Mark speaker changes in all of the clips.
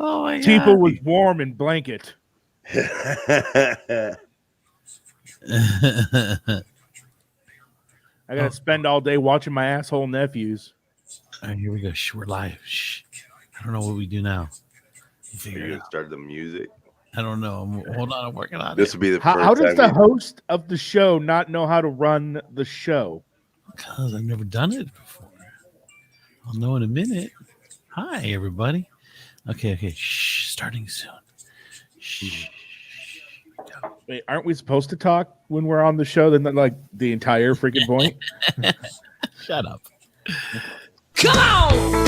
Speaker 1: Oh my god.
Speaker 2: Tifa was warm and blanket. I gotta spend all day watching my asshole nephews.
Speaker 1: All right, here we go. Shh, we're live. Shh. I don't know what we do now.
Speaker 3: You're gonna start the music.
Speaker 1: I don't know. Hold on, I'm working on
Speaker 3: This
Speaker 1: it.
Speaker 3: will be the first
Speaker 2: How does
Speaker 3: time
Speaker 2: the host of the show not know how to run the show?
Speaker 1: Because I've never done it before. I'll know in a minute. Hi, everybody. Okay. Shh, starting soon. Shh.
Speaker 2: Wait, aren't we supposed to talk when we're on the show? Then, like the entire freaking point.
Speaker 1: Shut up.
Speaker 4: Come on!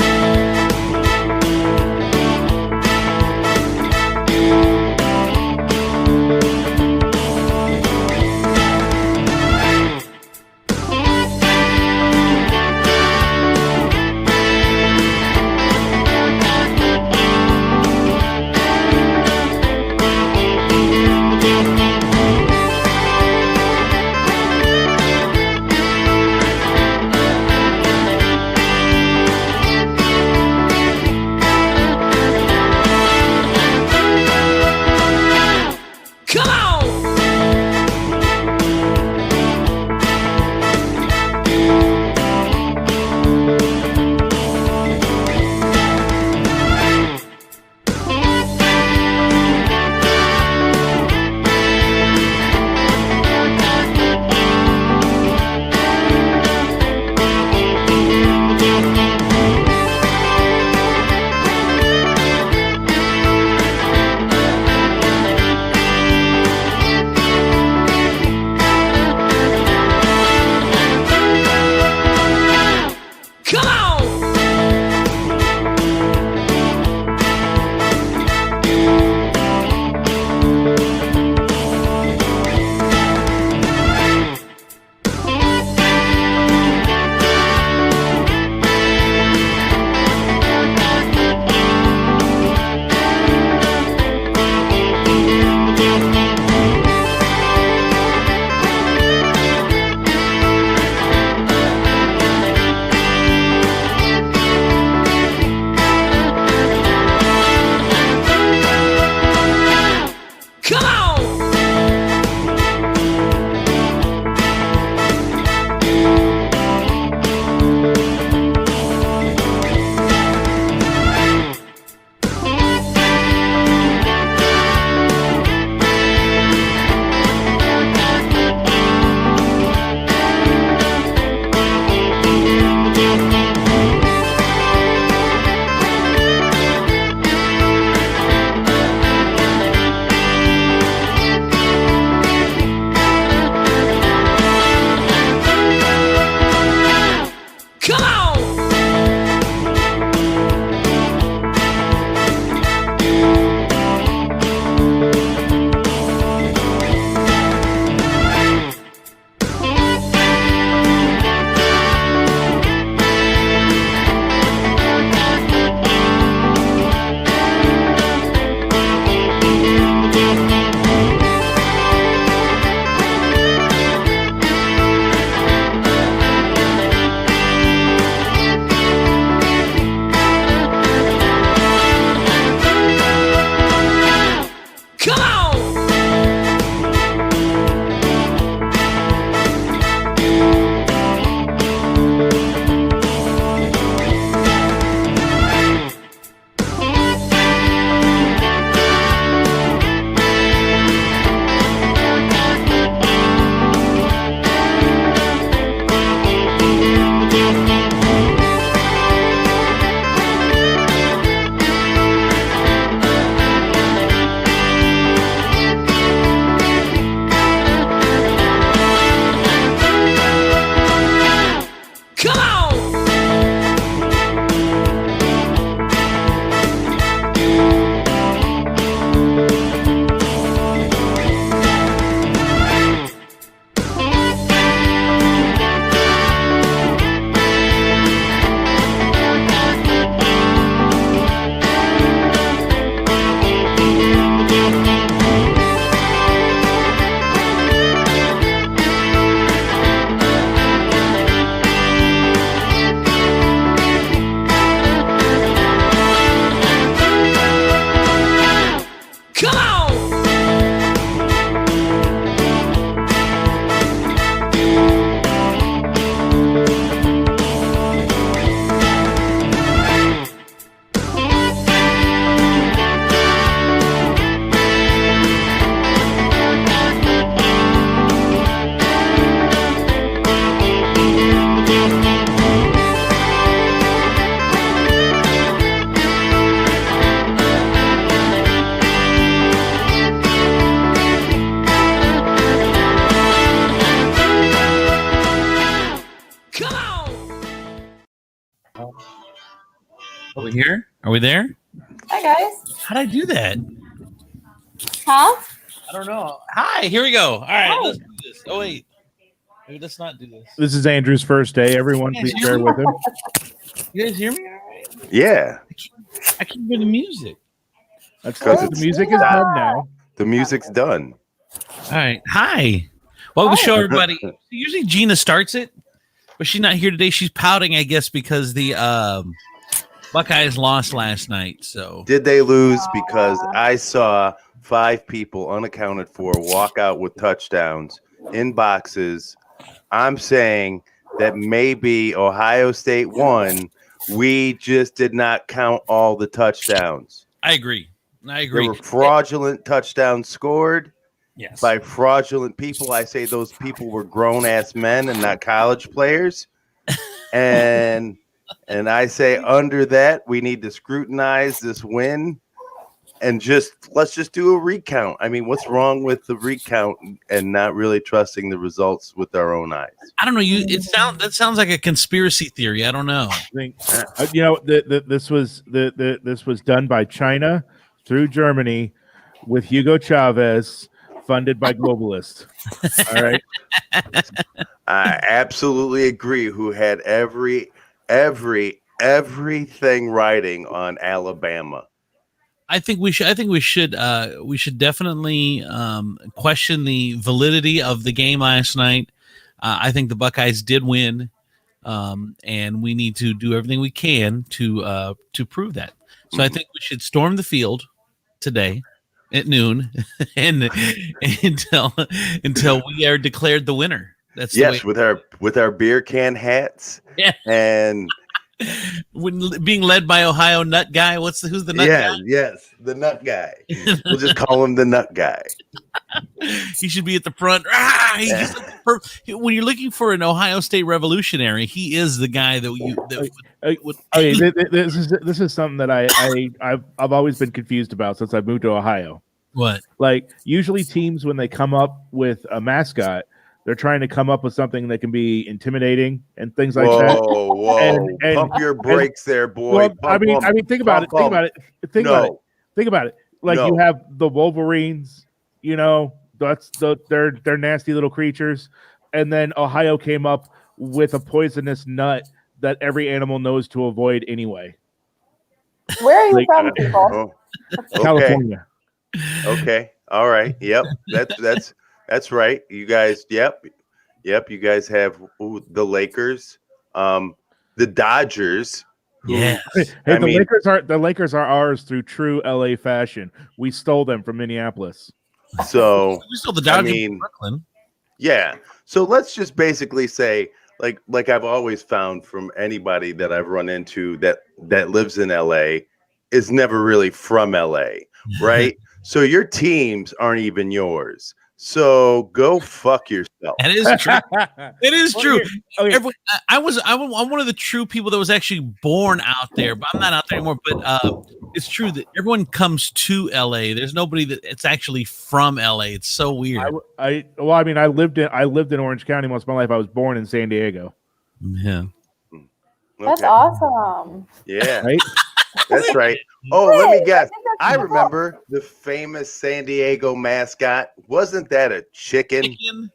Speaker 1: here? Are we there?
Speaker 5: Hi, guys.
Speaker 1: How'd I do that?
Speaker 5: Huh?
Speaker 1: I don't know. Hi, here we go. All right,
Speaker 5: Hi.
Speaker 1: let's do this. Oh, wait. Maybe let's not do this.
Speaker 2: This is Andrew's first day. Everyone, please bear with him.
Speaker 1: You guys hear me all right?
Speaker 3: Yeah,
Speaker 1: I can hear the music.
Speaker 2: That's
Speaker 3: 'Cause
Speaker 2: because the music is done now.
Speaker 3: the music's done.
Speaker 1: All right. Hi. Welcome to
Speaker 5: Hi.
Speaker 1: show, everybody. Usually Gina starts it, but she's not here today. She's pouting, I guess, because the Buckeyes lost last night. So
Speaker 3: Did they lose? Because I saw 5 people unaccounted for walk out with touchdowns in boxes. I'm saying that maybe Ohio State won. We just did not count all the touchdowns.
Speaker 1: I agree. I
Speaker 3: There
Speaker 1: agree.
Speaker 3: were fraudulent touchdowns scored
Speaker 1: Yes.
Speaker 3: by fraudulent people. I say those people were grown-ass men and not college players. And I say under that, we need to scrutinize this win and let's just do a recount. I mean, what's wrong with the recount and not really trusting the results with our own eyes?
Speaker 1: I don't know. That sounds like a conspiracy theory. I don't know.
Speaker 2: I think this was done by China through Germany with Hugo Chavez, funded by globalists. All right.
Speaker 3: I absolutely agree. Who had everything riding on Alabama?
Speaker 1: I think we should definitely question the validity of the game last night. I think the Buckeyes did win, and we need to do everything we can to prove that. So I think we should storm the field today at noon, and until we are declared the winner. That's
Speaker 3: Yes,
Speaker 1: the way.
Speaker 3: with our beer can hats.
Speaker 1: Yeah.
Speaker 3: And
Speaker 1: When being led by Ohio Nut Guy. Who's the nut guy?
Speaker 3: Yes, the nut guy. We'll just call him the nut guy.
Speaker 1: He should be at the front. When you're looking for an Ohio State revolutionary, he is the guy
Speaker 2: This is something that I've always been confused about since I moved to Ohio.
Speaker 1: What?
Speaker 2: Like, usually teams, when they come up with a mascot, they're trying to come up with something that can be intimidating and things like that.
Speaker 3: Whoa!
Speaker 2: And
Speaker 3: Pump your brakes there, boy.
Speaker 2: Well, I mean, think about it. Think about it. Like, you have the Wolverines. You know, they're nasty little creatures, and then Ohio came up with a poisonous nut that every animal knows to avoid anyway.
Speaker 5: Where are you from, people?
Speaker 3: Okay.
Speaker 2: California.
Speaker 3: Okay. All right. Yep. That's right. You guys. Yep. You guys have the Lakers, the Dodgers.
Speaker 1: Yeah.
Speaker 2: The Lakers are ours through true LA fashion. We stole them from Minneapolis.
Speaker 3: So
Speaker 1: We stole the Dodgers from Brooklyn.
Speaker 3: Yeah. So let's just basically say, like I've always found from anybody that I've run into that lives in LA is never really from LA, right? So your teams aren't even yours. So go fuck yourself.
Speaker 1: That is true. It is true.
Speaker 2: Okay.
Speaker 1: I'm one of the true people that was actually born out there, but I'm not out there anymore. But it's true that everyone comes to LA. There's nobody that's actually from LA. It's so weird.
Speaker 2: I lived in Orange County most of my life. I was born in San Diego.
Speaker 1: Yeah.
Speaker 5: That's
Speaker 3: Okay.
Speaker 5: awesome.
Speaker 3: Yeah.
Speaker 2: Right?
Speaker 3: That's right. Oh, let me guess. I remember the famous San Diego mascot. Wasn't that a chicken?
Speaker 1: Chicken?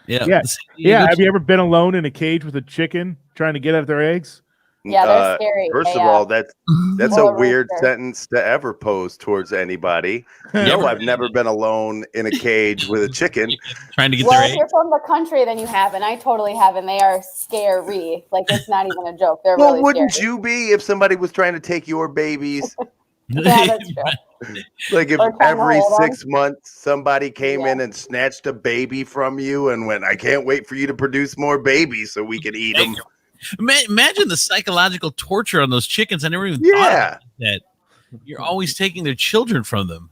Speaker 1: Yeah.
Speaker 2: Yeah. Have you ever been alone in a cage with a chicken trying to get at their eggs?
Speaker 5: Yeah, they're scary.
Speaker 3: First of
Speaker 5: Yeah.
Speaker 3: all, that's
Speaker 5: Well,
Speaker 3: a weird
Speaker 5: right.
Speaker 3: sentence to ever pose towards anybody. No, I've never been alone in a cage with a chicken.
Speaker 1: Trying to get
Speaker 5: Well,
Speaker 1: their
Speaker 5: if you're from the country, then you haven't. I totally haven't. They are scary. Like, it's not even a joke. They're
Speaker 3: Well,
Speaker 5: really
Speaker 3: wouldn't
Speaker 5: scary.
Speaker 3: you be if somebody was trying to take your babies?
Speaker 5: Yeah, that's true.
Speaker 3: Like if
Speaker 5: Or trying to
Speaker 3: every
Speaker 5: hold
Speaker 3: 6 months somebody came
Speaker 5: Yeah.
Speaker 3: in and snatched a baby from you and went, I can't wait for you to produce more babies so we can eat them.
Speaker 1: Imagine the psychological torture on those chickens. I never even thought
Speaker 3: Yeah.
Speaker 1: about that. You're always taking their children from them.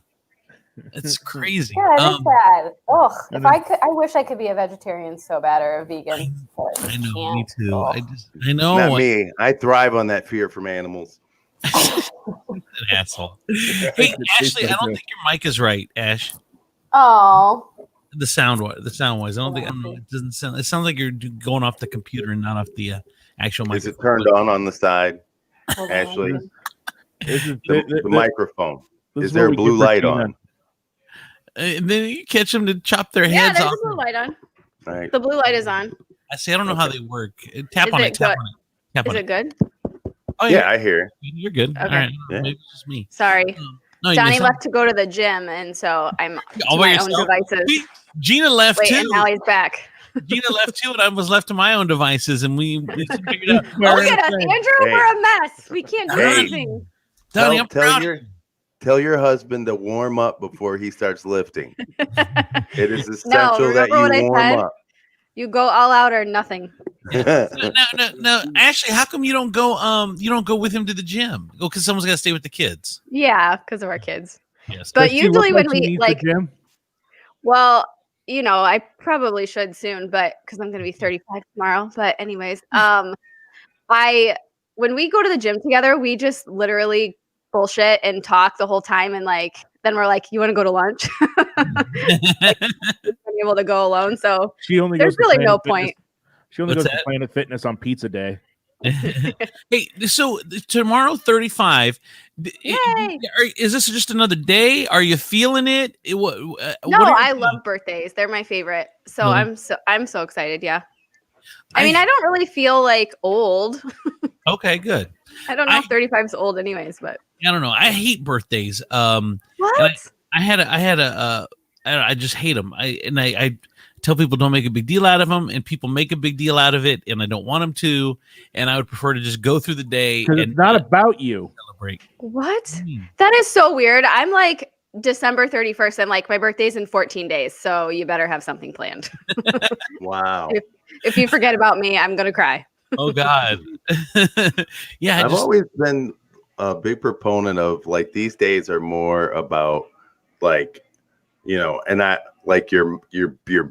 Speaker 1: That's crazy.
Speaker 5: Yeah, it is bad. Ugh. If I could, I wish I could be a vegetarian so bad, or a vegan. but
Speaker 1: I know,
Speaker 5: can't.
Speaker 1: me too.
Speaker 5: Ugh.
Speaker 1: I know.
Speaker 3: Not me. I thrive on that fear from animals.
Speaker 1: An asshole. Hey, Ashley, I don't think your mic is right, Ash.
Speaker 5: Oh.
Speaker 1: The sound wise. I don't know. It doesn't sound. It sounds like you're going off the computer and not off the actual mic.
Speaker 3: Is it turned on the side,
Speaker 5: Hold
Speaker 3: Ashley?
Speaker 5: on.
Speaker 3: The microphone. Is there a blue light on?
Speaker 1: And then you catch them to chop their heads off.
Speaker 5: Yeah, there's a blue light on.
Speaker 3: Right.
Speaker 5: The blue light is on.
Speaker 1: I see. I don't know how they work. Tap on it. Tap on it.
Speaker 5: Is it good?
Speaker 1: Oh
Speaker 3: yeah, I hear.
Speaker 1: You're good.
Speaker 5: Okay.
Speaker 1: All right.
Speaker 3: Yeah.
Speaker 1: Maybe it's just me.
Speaker 5: Sorry.
Speaker 1: No,
Speaker 5: Johnny left to go to the gym, and so I'm to
Speaker 1: by
Speaker 5: my own
Speaker 1: yourself?
Speaker 5: devices.
Speaker 1: Gina left too.
Speaker 5: And now he's back.
Speaker 1: Gina left too, and I was left to my own devices, and we figured out.
Speaker 5: Look at us, Andrew. We're a mess. We can't do anything.
Speaker 1: Donnie,
Speaker 3: Tell your husband to warm up before he starts lifting. It is essential that you warm up.
Speaker 5: You go all out or nothing.
Speaker 1: No. Ashley, how come you don't go? You don't go with him to the gym? Go because someone's got to stay with the kids.
Speaker 5: Yeah, because of our kids.
Speaker 1: Yes,
Speaker 5: but usually when we like, well, you know, I probably should soon, but because I'm going to be 35 tomorrow. But anyways, when we go to the gym together, we just literally bullshit and talk the whole time, and like then we're like, you want to go to lunch? Like, being able to go alone, so there's really no point.
Speaker 2: She only goes to Planet Fitness on pizza day.
Speaker 1: Hey, so tomorrow 35. Is this just another day? Are you feeling it?
Speaker 5: No, I love birthdays. They're my favorite. So I'm so excited. Yeah. I mean, I don't really feel like old.
Speaker 1: Okay, good.
Speaker 5: I don't know if 35 is old anyways, but
Speaker 1: I don't know. I hate birthdays.
Speaker 5: What?
Speaker 1: I just hate them. I tell people don't make a big deal out of them, and people make a big deal out of it, and I don't want them to. And I would prefer to just go through the day.
Speaker 2: Because it's not about you.
Speaker 1: Celebrate.
Speaker 5: What? That is so weird. I'm like December 31st. I'm like, my birthday's in 14 days, so you better have something planned.
Speaker 3: Wow.
Speaker 5: If you forget about me, I'm gonna cry.
Speaker 1: Oh God. Yeah.
Speaker 3: I've always been a big proponent of like these days are more about like, you know, and I like your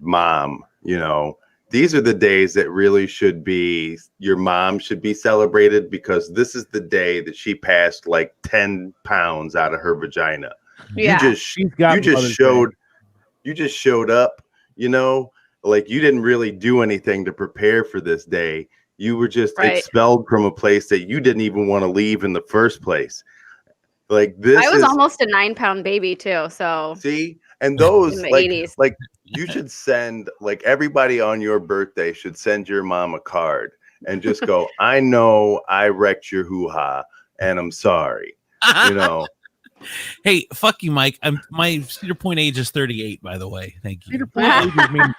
Speaker 3: mom, you know, these are the days that really should be, your mom should be celebrated because this is the day that she passed like 10 pounds out of her vagina.
Speaker 5: Yeah.
Speaker 3: You just showed up, you know, like you didn't really do anything to prepare for this day. You were just expelled from a place that you didn't even want to leave in the first place. Like this,
Speaker 5: I was almost a 9-pound baby too. So
Speaker 3: see, and those
Speaker 5: in the
Speaker 3: like
Speaker 5: 80s.
Speaker 3: like you should send like everybody on your birthday should send your mom a card and just go, I know I wrecked your hoo-ha and I'm sorry. You know.
Speaker 1: Hey, fuck you, Mike. My Cedar Point age is 38, by the way. Thank you.
Speaker 2: Cedar Point age is mean.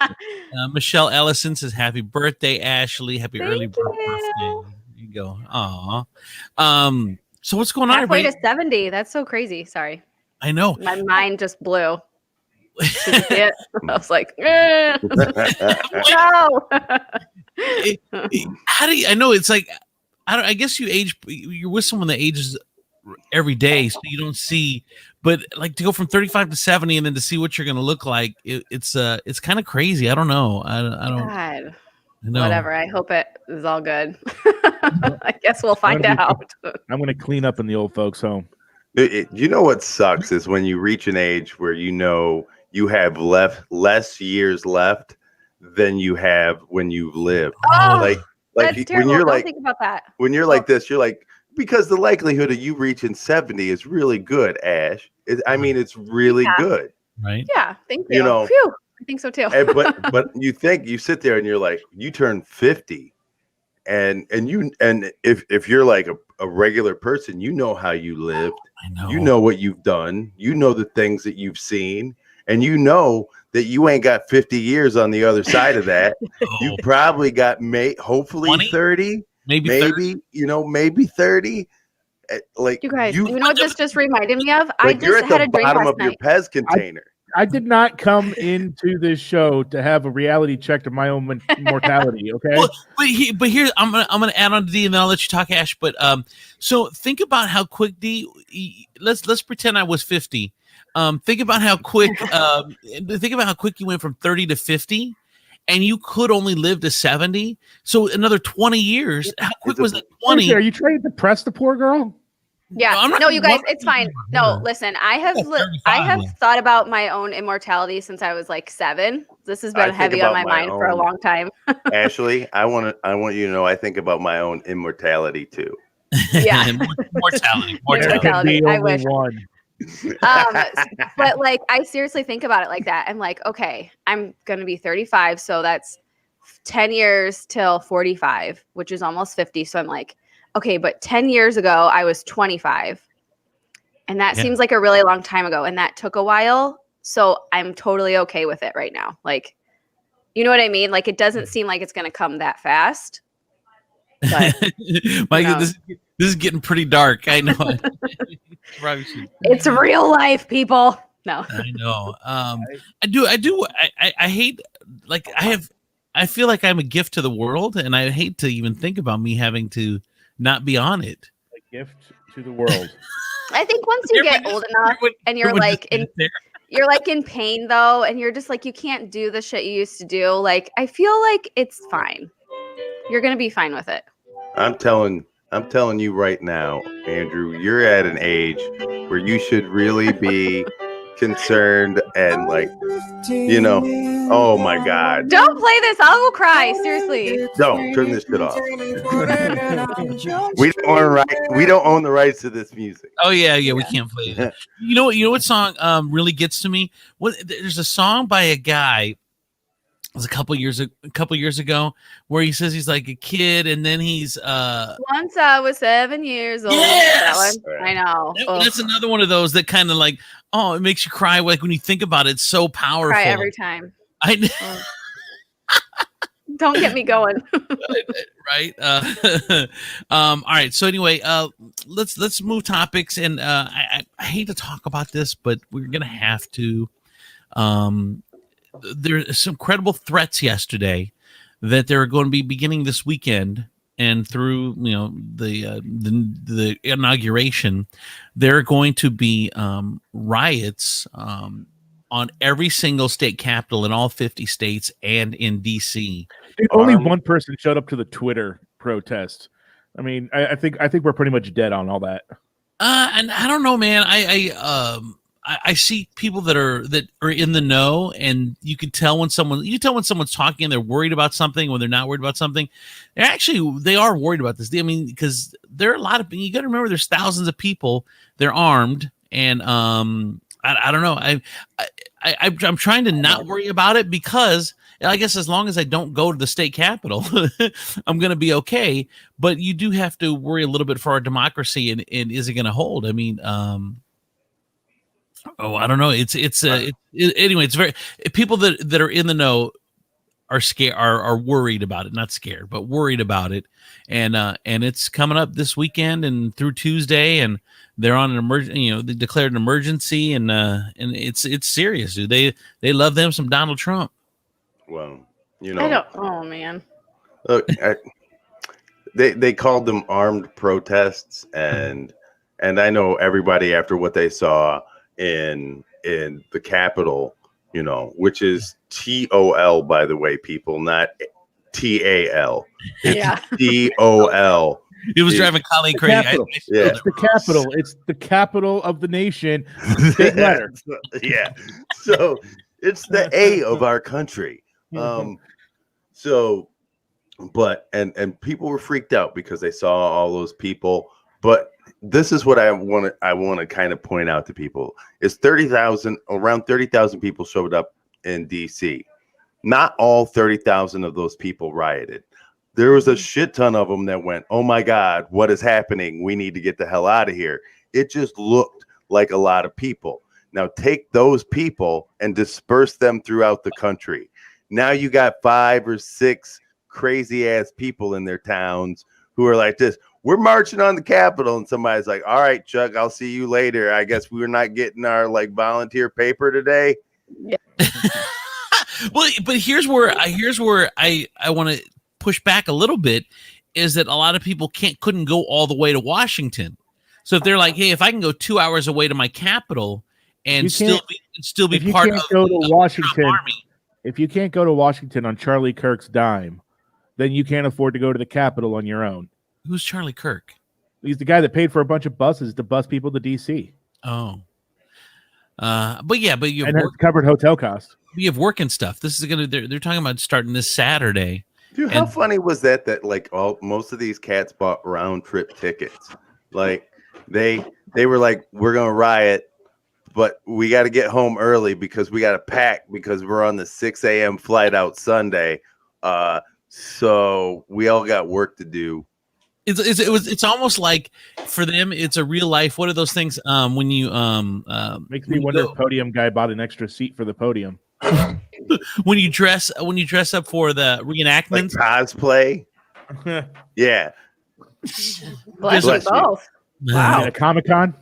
Speaker 1: Michelle Ellison says, "Happy birthday, Ashley! Happy early birthday."
Speaker 5: you.
Speaker 1: There you go. Aw. So what's going on?
Speaker 5: Halfway to 70. That's so crazy. Sorry.
Speaker 1: I know.
Speaker 5: My mind just blew. Did you see it? I was like, no.
Speaker 1: How do you? I know it's like I guess you age. You're with someone that ages every day, so you don't see. But like to go from 35 to 70, and then to see what you're going to look like, it's kind of crazy. I don't know. I don't.
Speaker 5: God.
Speaker 1: No.
Speaker 5: Whatever. I hope it is all good. I guess we'll find out.
Speaker 2: I'm going to clean up in the old folks' home.
Speaker 3: You know what sucks is when you reach an age where you know you have less years left than you have when you've lived.
Speaker 5: Oh,
Speaker 3: like
Speaker 5: that's terrible.
Speaker 3: when you're
Speaker 5: Don't
Speaker 3: like
Speaker 5: think about that.
Speaker 3: when you're like this, you're like, because the likelihood of you reaching 70 is really good, Ash. I mean, it's really good.
Speaker 1: Right.
Speaker 5: Yeah. Thank you.
Speaker 3: You know,
Speaker 5: Phew, I think so too.
Speaker 3: but you sit there and you're like, you turn 50 and if you're like a regular person, you know how you lived.
Speaker 1: I know.
Speaker 3: You know what you've done. You know the things that you've seen, and you know that you ain't got 50 years on the other side of that. You probably got hopefully
Speaker 1: 20?
Speaker 3: 30, maybe 30. You know, maybe 30. Like
Speaker 5: you guys, you know what this just reminded me of?
Speaker 3: Like
Speaker 5: I just had a drink
Speaker 3: bottom
Speaker 5: last
Speaker 3: of your
Speaker 5: night.
Speaker 3: Pez container.
Speaker 2: I did not come into this show to have a reality check to my own mortality. Okay,
Speaker 1: but here I'm gonna add on to D, and then I'll let you talk, Ash. But so think about how quick let's pretend I was 50. Think about how quick you went from 30 to 50, and you could only live to 70. So another 20 years. How quick was that 20?
Speaker 2: Are you trying to depress the poor girl?
Speaker 5: Yeah, no, you guys, it's fine. No, listen, I have thought about my own immortality since I was like 7. This has been heavy on my mind for a long time.
Speaker 3: Ashley, I want you to know I think about my own immortality too.
Speaker 5: Yeah.
Speaker 1: Mortality.
Speaker 5: I wish.
Speaker 2: One.
Speaker 5: But like, I seriously think about it like that. I'm like, okay, I'm gonna be 35, so that's 10 years till 45, which is almost 50. So I'm like, okay, but 10 years ago I was 25, and that seems like a really long time ago, and that took a while. So I'm totally okay with it right now. Like, you know what I mean? Like, it doesn't seem like it's gonna come that fast. But
Speaker 1: Mike, this is getting pretty dark. I know.
Speaker 5: It's real life, people. No,
Speaker 1: I know. I hate, like, I feel like I'm a gift to the world, and I hate to even think about me having to not be on it.
Speaker 2: A gift to the world.
Speaker 5: I think once you get old enough and you're like in pain though, and you're just like, you can't do the shit you used to do. Like, I feel like it's fine. You're gonna be fine with it.
Speaker 3: I'm telling you right now, Andrew, you're at an age where you should really be concerned and, like, oh my God.
Speaker 5: Don't play this. I'll go cry. Seriously.
Speaker 3: Don't turn this shit off. We don't own the rights to this music.
Speaker 1: Oh yeah, we can't play it. You know what song really gets to me? There's a song by a guy. It was a couple years ago where he says he's like a kid, and then he's
Speaker 5: once I was 7 years old.
Speaker 1: Yes!
Speaker 5: That one, I know.
Speaker 1: That's another one of those that kind of like, oh, it makes you cry. Like when you think about it, it's so powerful.
Speaker 5: Cry every time.
Speaker 1: I know.
Speaker 5: Don't get me going.
Speaker 1: Right. All right. So anyway, let's move topics, and I hate to talk about this, but we're gonna have to. There's some credible threats yesterday that they're going to be beginning this weekend, and through the inauguration, there are going to be riots on every single state capital in all 50 states and in DC.
Speaker 2: Dude, only one person showed up to the Twitter protest. I mean, I think we're pretty much dead on all that.
Speaker 1: And I don't know, man. I see people that are in the know, and you can tell when someone's talking and they're worried about something, when they're not worried about something. They are worried about this. I mean, because there are a lot of, you got to remember, there's thousands of people. They're armed, and I don't know. I'm trying to not worry about it, because I guess as long as I don't go to the state capitol, I'm going to be okay. But you do have to worry a little bit for our democracy, and is it going to hold? I mean, I don't know. Anyway, it's very, people that are in the know are scared, are worried about it, not scared, but worried about it. And it's coming up this weekend and through Tuesday, and they're on an emergency, they declared an emergency, and it's serious, dude. They love them some Donald Trump.
Speaker 3: Well,
Speaker 5: oh man.
Speaker 3: Look, they called them armed protests, and I know everybody, after what they saw in the Capitol, which is TOL, by the way, people, not TAL.
Speaker 5: Yeah.
Speaker 3: TOL.
Speaker 1: It was driving Colleen crazy.
Speaker 2: It's the capital. It's the capital of the nation. Big letter.
Speaker 3: Yeah. So it's the A of our country. So, but and people were freaked out because they saw all those people. But this is what I want to kind of point out to people is around 30,000 people showed up in DC. Not all 30,000 of those people rioted. There was a shit ton of them that went, oh my God, what is happening? We need to get the hell out of here. It just looked like a lot of people. Now take those people and disperse them throughout the country. Now you got 5 or 6 crazy ass people in their towns who are like this. We're marching on the Capitol, and somebody's like, all right, Chuck, I'll see you later. I guess we're not getting our volunteer paper today.
Speaker 5: Yeah.
Speaker 1: Well, but here's where I want to push back a little bit, is that a lot of people couldn't go all the way to Washington. So if they're like, hey, if I can go 2 hours away to my capital and still be part of
Speaker 2: Washington,
Speaker 1: Army.
Speaker 2: If you can't go to Washington on Charlie Kirk's dime, then you can't afford to go to the Capitol on your own.
Speaker 1: Who's Charlie Kirk?
Speaker 2: He's the guy that paid for a bunch of buses to bus people to DC.
Speaker 1: Oh, but you have
Speaker 2: covered hotel costs.
Speaker 1: You have work and stuff. This is they're talking about starting this Saturday,
Speaker 3: Dude, how funny was that? That like most of these cats bought round trip tickets. Like they were like, we're gonna riot, but we got to get home early because we got to pack because we're on the 6 a.m. flight out Sunday. So we all got work to do.
Speaker 1: It's almost like for them it's a real life. What are those things? When you
Speaker 2: makes me wonder if Podium Guy bought an extra seat for the podium.
Speaker 1: when you dress up for the reenactments,
Speaker 3: like cosplay. Yeah.
Speaker 5: Bless you both. Wow.
Speaker 2: At Comic-Con.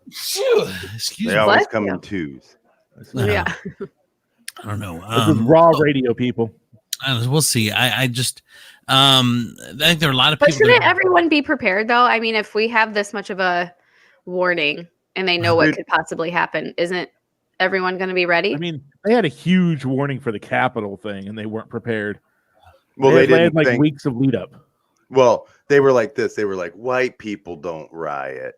Speaker 1: Excuse me.
Speaker 3: They always come in twos.
Speaker 5: Yeah.
Speaker 1: I don't know.
Speaker 2: This is raw radio, people.
Speaker 1: We'll see. I think there are a lot of people.
Speaker 5: But shouldn't everyone be prepared, though? I mean, if we have this much of a warning and they know what could possibly happen, isn't everyone going to be ready?
Speaker 2: I mean, they had a huge warning for the Capitol thing, and they weren't prepared.
Speaker 3: Well, they had
Speaker 2: like weeks of lead up.
Speaker 3: Well, they were like this. They were like, white people don't riot.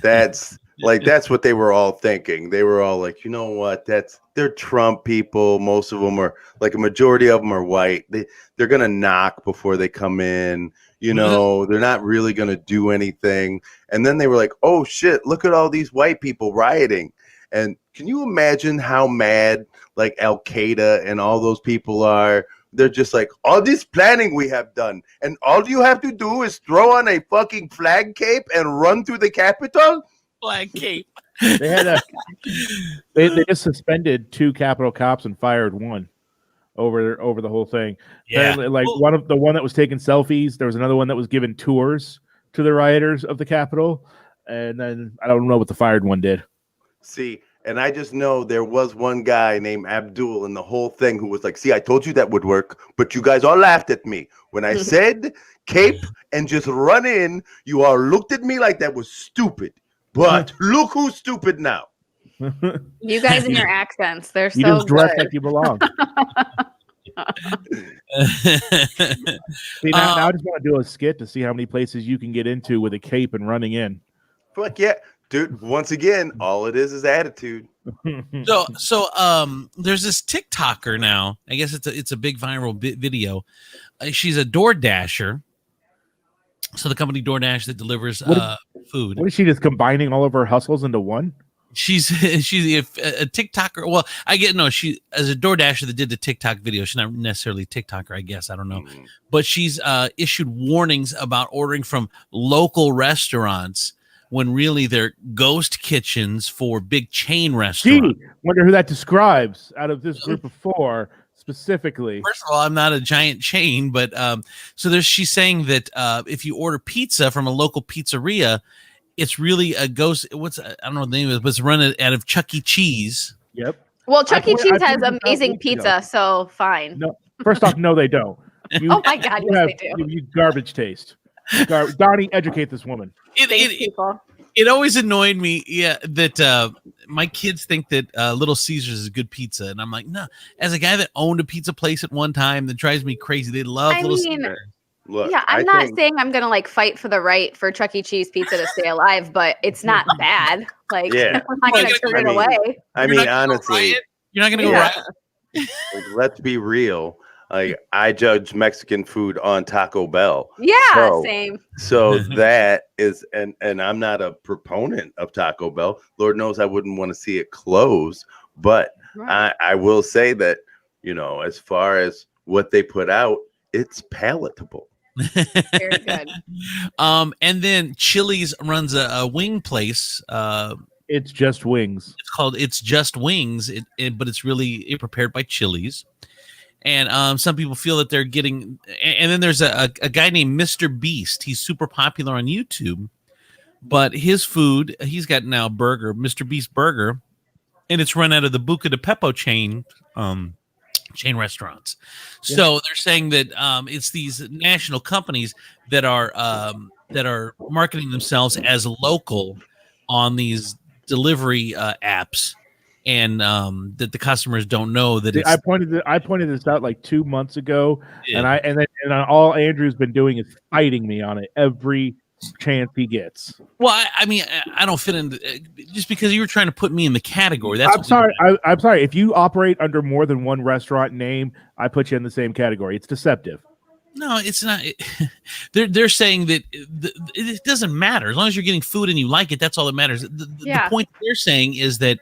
Speaker 3: That's that's what they were all thinking. They were all like, you know what? They're Trump people. Most of them are like a majority of them are white. They're gonna knock before they come in. You know, they're not really gonna do anything. And then they were like, oh shit, look at all these white people rioting. And can you imagine how mad like Al Qaeda and all those people are? They're just like, all this planning we have done, and all you have to do is throw on a fucking flag cape and run through the Capitol.
Speaker 1: Flag cape.
Speaker 2: They had they just suspended 2 Capitol cops and fired 1 over the whole thing.
Speaker 1: Yeah,
Speaker 2: like one that was taking selfies. There was another one that was giving tours to the rioters of the Capitol, and then I don't know what the fired one did.
Speaker 3: See, and I just know there was one guy named Abdul in the whole thing who was like, see, I told you that would work, but you guys all laughed at me. When I said cape and just run in, you all looked at me like that was stupid. But look who's stupid now.
Speaker 5: You guys and your accents, they're
Speaker 2: you
Speaker 5: so
Speaker 2: just dress
Speaker 5: good.
Speaker 2: like you belong. See, now I just want to do a skit to see how many places you can get into with a cape and running in.
Speaker 3: Fuck yeah. Dude, once again, all it is attitude.
Speaker 1: So there's this TikToker now. I guess it's a big viral video. She's a door dasher. So the company DoorDash that delivers food.
Speaker 2: What is she just combining all of her hustles into one?
Speaker 1: She's a TikToker. Well, she as a DoorDasher that did the TikTok video. She's not necessarily a TikToker, I guess. I don't know. But she's issued warnings about ordering from local restaurants when really they're ghost kitchens for big chain restaurants.
Speaker 2: Gee, wonder who that describes out of this group of 4 specifically.
Speaker 1: First of all, I'm not a giant chain, but she's saying that if you order pizza from a local pizzeria, it's really a ghost. I don't know what the name is, but it's run out of Chuck E. Cheese.
Speaker 2: Yep.
Speaker 5: Well, Chuck E. Cheese has amazing pizza, so fine.
Speaker 2: No, first off, no, they don't.
Speaker 5: Oh my God, yes, they do.
Speaker 2: You garbage taste. Donnie, educate this woman.
Speaker 1: It always annoyed me, that my kids think that Little Caesars is a good pizza, and I'm like, no. As a guy that owned a pizza place at one time, that drives me crazy. They love Little Caesars.
Speaker 3: Look,
Speaker 5: yeah, I'm not saying I'm gonna like fight for the right for Chuck E. Cheese pizza to stay alive, but it's not bad. Like, I'm not gonna turn it away.
Speaker 3: I mean, honestly,
Speaker 1: you're not gonna go riot.
Speaker 3: Like, let's be real. Like, I judge Mexican food on Taco Bell.
Speaker 5: Yeah, same.
Speaker 3: So that is, and I'm not a proponent of Taco Bell. Lord knows I wouldn't want to see it close. But I will say that, as far as what they put out, it's palatable.
Speaker 5: Very good.
Speaker 1: And then Chili's runs a wing place.
Speaker 2: It's Just Wings.
Speaker 1: It's called It's Just Wings, but it's really prepared by Chili's. And some people feel that they're getting, and then there's a guy named Mr. Beast. He's super popular on YouTube, but his food, he's got now a burger, Mr. Beast burger, and it's run out of the Buca de Beppo chain restaurants. Yeah. So they're saying that it's these national companies that are marketing themselves as local on these delivery apps. And that the customers don't know that it's.
Speaker 2: I pointed this out like 2 months ago, and all Andrew's been doing is fighting me on it every chance he gets.
Speaker 1: Well, I mean, I don't fit in just because you were trying to put me in the category. That's
Speaker 2: I'm sorry. I'm sorry. If you operate under more than one restaurant name, I put you in the same category. It's deceptive.
Speaker 1: No, it's not. They're saying that it doesn't matter as long as you're getting food and you like it. That's all that matters. The point they're saying is that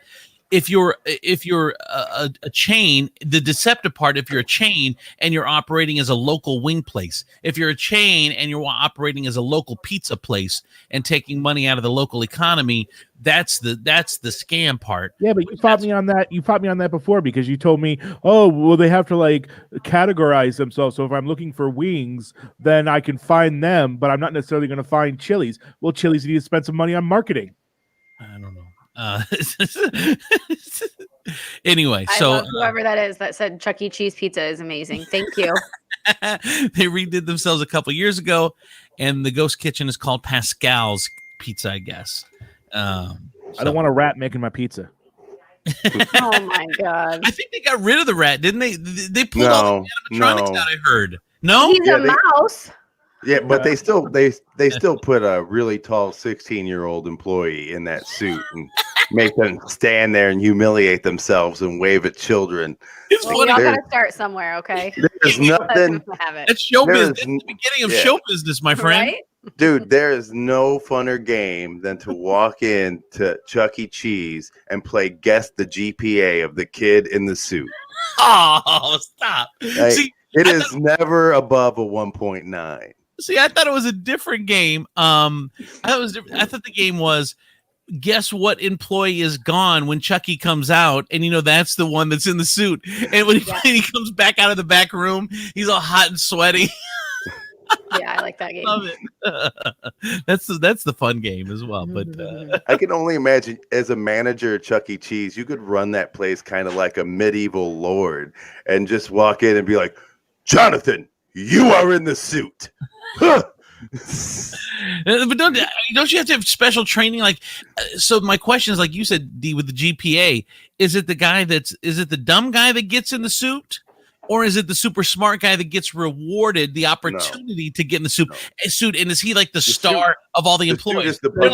Speaker 1: if you're a chain, the deceptive part, if you're a chain and you're operating as a local wing place, if you're a chain and you're operating as a local pizza place and taking money out of the local economy, that's the scam part.
Speaker 2: Yeah, but you fought me on that. You fought me on that before because you told me, oh, well, they have to like categorize themselves. So if I'm looking for wings, then I can find them, but I'm not necessarily going to find Chili's. Well, Chili's need to spend some money on marketing.
Speaker 1: I don't know. Anyway,
Speaker 5: I love whoever that is that said Chuck E. Cheese pizza is amazing. Thank you.
Speaker 1: They redid themselves a couple years ago, and the ghost kitchen is called Pascal's Pizza, I guess.
Speaker 2: I don't want a rat making my pizza.
Speaker 5: Oh my god!
Speaker 1: I think they got rid of the rat, didn't they? They pulled all the animatronics out. I heard. No,
Speaker 5: he's a mouse.
Speaker 3: Yeah, but they still put a really tall 16-year-old employee in that suit and make them stand there and humiliate themselves and wave at children.
Speaker 5: Well, y'all gotta start somewhere, okay?
Speaker 3: There's nothing.
Speaker 1: That's show business. The beginning of show business, my friend.
Speaker 5: Right?
Speaker 3: Dude, there is no funner game than to walk into Chuck E. Cheese and play guess the GPA of the kid in the suit.
Speaker 1: Oh, stop!
Speaker 3: Like, see, it is never above a 1.9.
Speaker 1: See, I thought it was a different game. I thought the game was guess what employee is gone when Chucky comes out, and that's the one that's in the suit. And when he comes back out of the back room, he's all hot and sweaty.
Speaker 5: Yeah, I like that game.
Speaker 1: Love it. That's the fun game as well. But
Speaker 3: I can only imagine as a manager at Chuck E. Cheese, you could run that place kind of like a medieval lord and just walk in and be like, Jonathan, you are in the suit.
Speaker 1: But don't you have to have special training? Like, so my question is, like you said, D, with the GPA, is it the dumb guy that gets in the suit, or is it the super smart guy that gets rewarded the opportunity to get in the suit? And is he like the star of all the employees? They're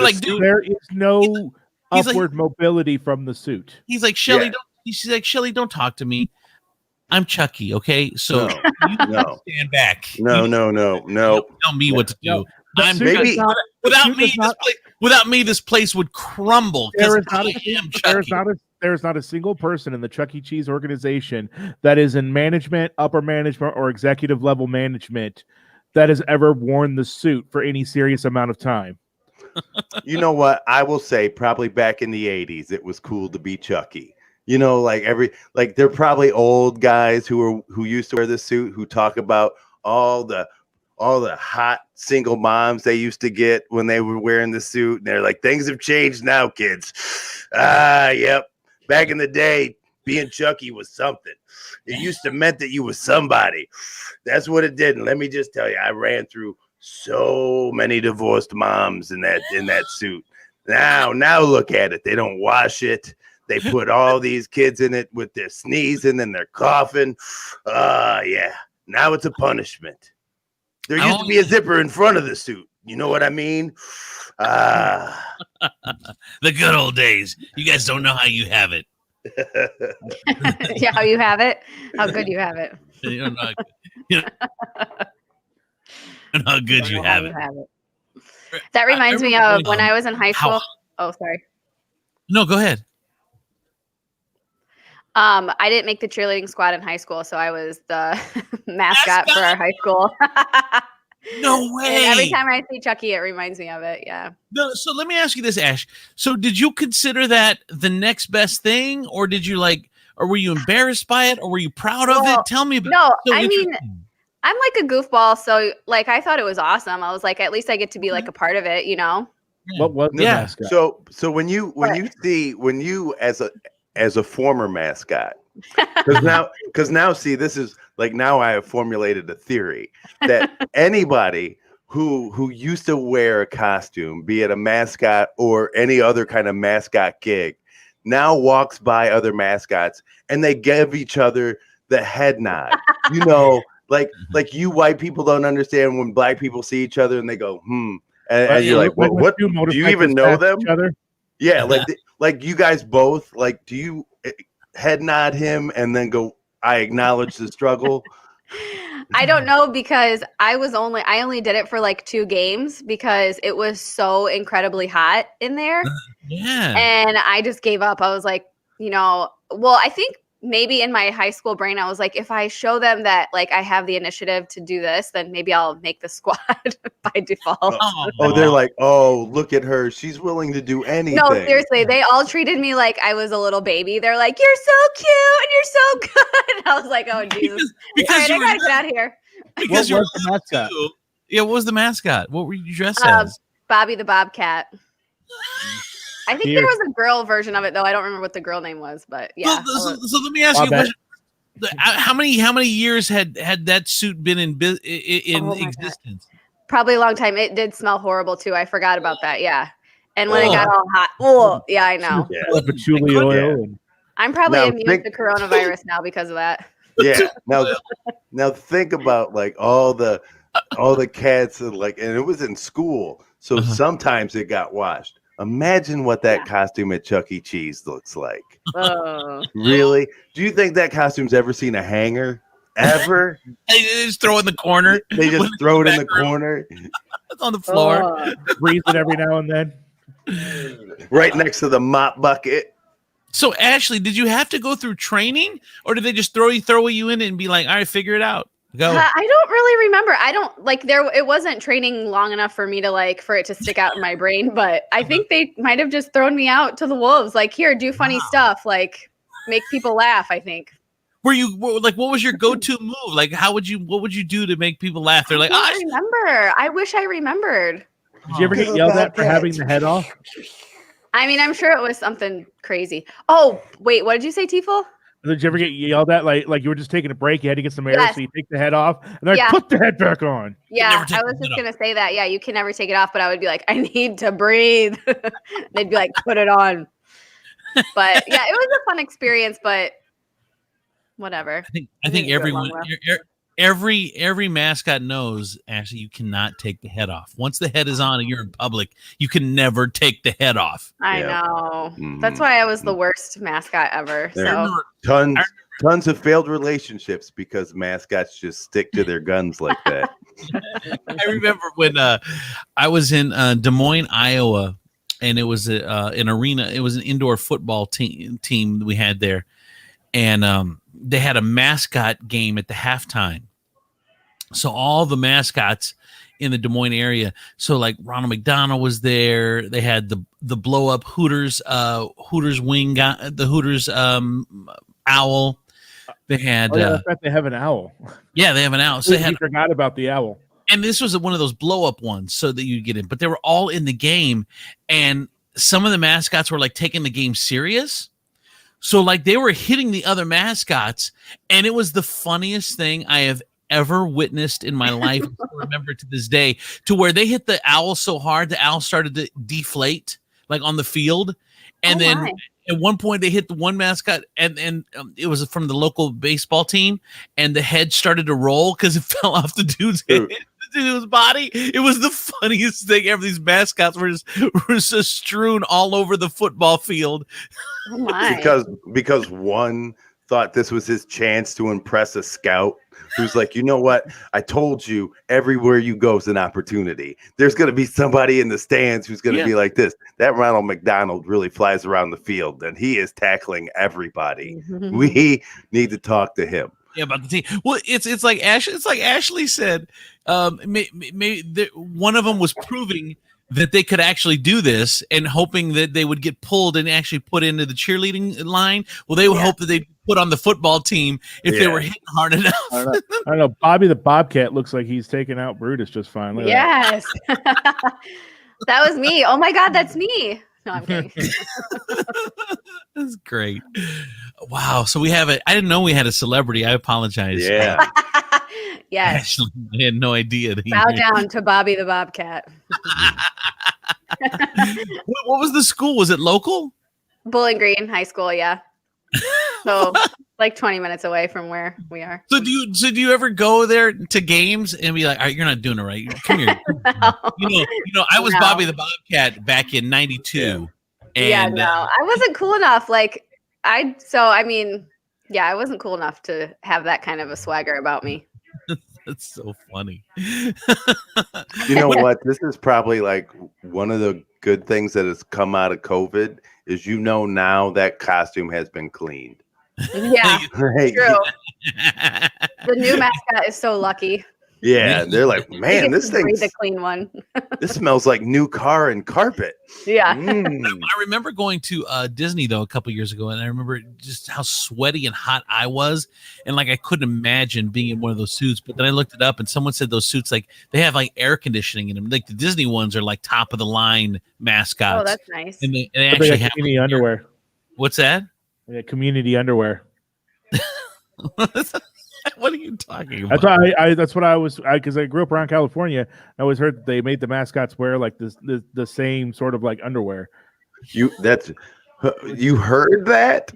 Speaker 1: like, dude,
Speaker 2: there is no upward mobility from the suit.
Speaker 1: He's like, Shelly, she's like, Shelly, don't talk to me. I'm Chucky, okay? So you stand back.
Speaker 3: No.
Speaker 1: Tell me what to do. Without me, this place would crumble.
Speaker 2: There is not a single person in the Chuck E. Cheese organization that is in management, upper management, or executive level management that has ever worn the suit for any serious amount of time.
Speaker 3: You know what? I will say probably back in the 80s, it was cool to be Chucky. They're probably old guys who used to wear the suit who talk about all the hot single moms they used to get when they were wearing the suit, and they're like, things have changed now, kids. Yep. Back in the day, being Chucky was something. It used to meant that you was somebody. That's what it did. And let me just tell you, I ran through so many divorced moms in that suit. Now look at it. They don't wash it. They put all these kids in it with their sneezing and their coughing. Yeah. Now it's a punishment. There used to be a zipper in front of the suit. You know what I mean?
Speaker 1: The good old days. You guys don't know how you have it.
Speaker 5: Yeah, how you have it? How good you have it.
Speaker 1: You don't know how good you have it.
Speaker 5: That reminds me of when I was in high school. Oh, sorry.
Speaker 1: No, go ahead.
Speaker 5: I didn't make the cheerleading squad in high school, so I was the mascot for our high school.
Speaker 1: No way.
Speaker 5: And every time I see Chucky, it reminds me of it. Yeah.
Speaker 1: No, so let me ask you this, Ash. So did you consider that the next best thing, or did you or were you embarrassed by it, or were you proud of it? Tell me about it.
Speaker 5: No, I mean, I'm like a goofball, so like I thought it was awesome. I was like, at least I get to be like a part of it,
Speaker 2: What was the mascot?
Speaker 3: So when you as a former mascot, because now see, this is like, now I have formulated a theory that anybody who used to wear a costume, be it a mascot or any other kind of mascot gig, now walks by other mascots and they give each other the head nod, Like you white people don't understand when black people see each other and they go, and you're like, what? Do you even know them? Yeah, like you guys both, like, do you head nod him and then go, I acknowledge the struggle?
Speaker 5: I don't know, because I only did it for like 2 games because it was so incredibly hot in there.
Speaker 1: Yeah.
Speaker 5: And I just gave up. I was like, I think maybe in my high school brain, I was like, if I show them that like I have the initiative to do this, then maybe I'll make the squad by default.
Speaker 3: Oh, they're like, oh, look at her. She's willing to do anything.
Speaker 5: No, seriously. They all treated me like I was a little baby. They're like, you're so cute and you're so good. And I was like, oh, Jesus.
Speaker 1: Because
Speaker 5: all right, I got to get out of here.
Speaker 1: Because
Speaker 2: what was the mascot?
Speaker 1: Yeah, what was the mascot? What were you dressed as?
Speaker 5: Bobby the Bobcat. I think there was a girl version of it, though. I don't remember what the girl name was, but yeah.
Speaker 1: So let me ask you a question. How many years had that suit been in existence?
Speaker 5: God. Probably a long time. It did smell horrible too. I forgot about that. Yeah, and when it got all hot, yeah, I know.
Speaker 2: Yeah. Patchouli oil.
Speaker 5: I'm probably immune to coronavirus now because of that.
Speaker 3: Yeah. Now think about like all the cats and it was in school, so sometimes it got washed. Imagine what that costume at Chuck E. Cheese looks like. Really? Do you think that costume's ever seen a hanger? Ever?
Speaker 1: They just throw it in the corner.
Speaker 3: They just throw it in the corner.
Speaker 1: It's on the floor.
Speaker 2: Breathe it every now and then.
Speaker 3: Right next to the mop bucket.
Speaker 1: So, Ashley, did you have to go through training, or did they just throw you in it and be like, all right, figure it out? Go.
Speaker 5: I don't really remember. I don't it wasn't training long enough for me to for it to stick out in my brain, but I think they might have just thrown me out to the wolves. Like, here, do funny stuff, like make people laugh, I think.
Speaker 1: Were you what was your go-to move? Like, what would you do to make people laugh? They're like,
Speaker 5: I remember. I wish I remembered.
Speaker 2: Did you ever get yelled at for having the head off?
Speaker 5: I mean, I'm sure it was something crazy. Oh, wait, what did you say, Tifo?
Speaker 2: Did you ever get yelled at like you were just taking a break, you had to get some air, so you take the head off, and they're like, put the head back on.
Speaker 5: Yeah, I was just gonna say that. Yeah, you can never take it off, but I would be like, I need to breathe. They'd be like, put it on. But yeah, it was a fun experience, but whatever.
Speaker 1: I think everyone every mascot knows, Ashley, you cannot take the head off. Once the head is on and you're in public, you can never take the head off.
Speaker 5: I know. That's why I was the worst mascot ever.
Speaker 3: Tons of failed relationships because mascots just stick to their guns like that.
Speaker 1: I remember when I was in Des Moines, Iowa, and it was an arena. It was an indoor football team we had there, and they had a mascot game at the halftime. So all the mascots in the Des Moines area. So like Ronald McDonald was there. They had the blow up Hooters wing guy, the Hooters owl. They had
Speaker 2: they have an owl.
Speaker 1: Yeah, they have an owl. So
Speaker 2: they forgot about the owl.
Speaker 1: And this was one of those blow up ones so that you get in. But they were all in the game, and some of the mascots were like taking the game serious. So like they were hitting the other mascots, and it was the funniest thing I have ever witnessed in my life. I remember to this day, to where they hit the owl so hard the owl started to deflate like on the field, and then at one point they hit the one mascot, and it was from the local baseball team, and the head started to roll because it fell off the dude's head. His body. It was the funniest thing ever. These mascots were just strewn all over the football field.
Speaker 5: Oh my.
Speaker 3: Because one thought this was his chance to impress a scout who's like, you know what? I told you everywhere you go is an opportunity. There's going to be somebody in the stands who's going to be like this. That Ronald McDonald really flies around the field, and he is tackling everybody. We need to talk to him.
Speaker 1: Yeah, about the team. Well, it's like Ashley said. Maybe one of them was proving that they could actually do this, and hoping that they would get pulled and actually put into the cheerleading line. Well, they would hope that they'd put on the football team if they were hitting hard enough.
Speaker 2: I don't know. Bobby the Bobcat looks like he's taking out Brutus just fine.
Speaker 5: Yes. That was me. Oh my God, that's me. No, I'm kidding.
Speaker 1: That's great. Wow. So we have I didn't know we had a celebrity. I apologize.
Speaker 3: Yeah.
Speaker 5: Yes.
Speaker 1: Ashley, I had no idea.
Speaker 5: Bow down to Bobby the Bobcat.
Speaker 1: What was the school? Was it local?
Speaker 5: Bowling Green High School, yeah. So like 20 minutes away from where we are.
Speaker 1: So do you ever go there to games and be like, all right, you're not doing it right. Come here.
Speaker 5: No.
Speaker 1: You know, I was Bobby the Bobcat back in '92.
Speaker 5: Yeah.
Speaker 1: And
Speaker 5: No, I wasn't cool enough. Like I wasn't cool enough to have that kind of a swagger about me.
Speaker 1: That's so funny.
Speaker 3: You know what? This is probably like one of the good things that has come out of COVID is now that costume has been cleaned.
Speaker 5: Yeah,
Speaker 3: Right.
Speaker 5: true. The new mascot is so lucky.
Speaker 3: Yeah, they're like, man, this thing's
Speaker 5: the clean one.
Speaker 3: this smells like new car and carpet.
Speaker 5: Yeah.
Speaker 1: I remember going to Disney though a couple years ago, and I remember just how sweaty and hot I was, and like I couldn't imagine being in one of those suits. But then I looked it up, and someone said those suits like they have like air conditioning in them. Like the Disney ones are like top of the line mascots.
Speaker 5: Oh, that's nice.
Speaker 1: And they actually have
Speaker 2: community underwear.
Speaker 1: What's that?
Speaker 2: Yeah, community underwear.
Speaker 1: What are you talking about?
Speaker 2: That's what I was because I grew up around California. I always heard that they made the mascots wear like the same sort of like underwear.
Speaker 3: You heard that?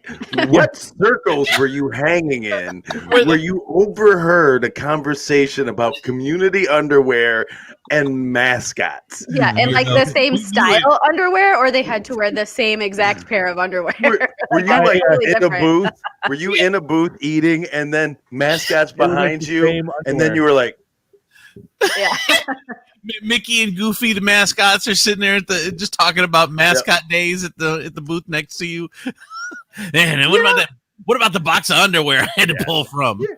Speaker 3: What circles were you hanging in where you overheard a conversation about community underwear and mascots?
Speaker 5: Yeah, and like the same style underwear, or they had to wear the same exact pair of underwear.
Speaker 3: Were you like really in different. A booth? Were you in a booth eating and then mascots behind you? And then you were like,
Speaker 5: yeah.
Speaker 1: Mickey and Goofy, the mascots, are sitting there just talking about mascot days at the booth next to you. And what about the box of underwear I had to pull from?
Speaker 3: You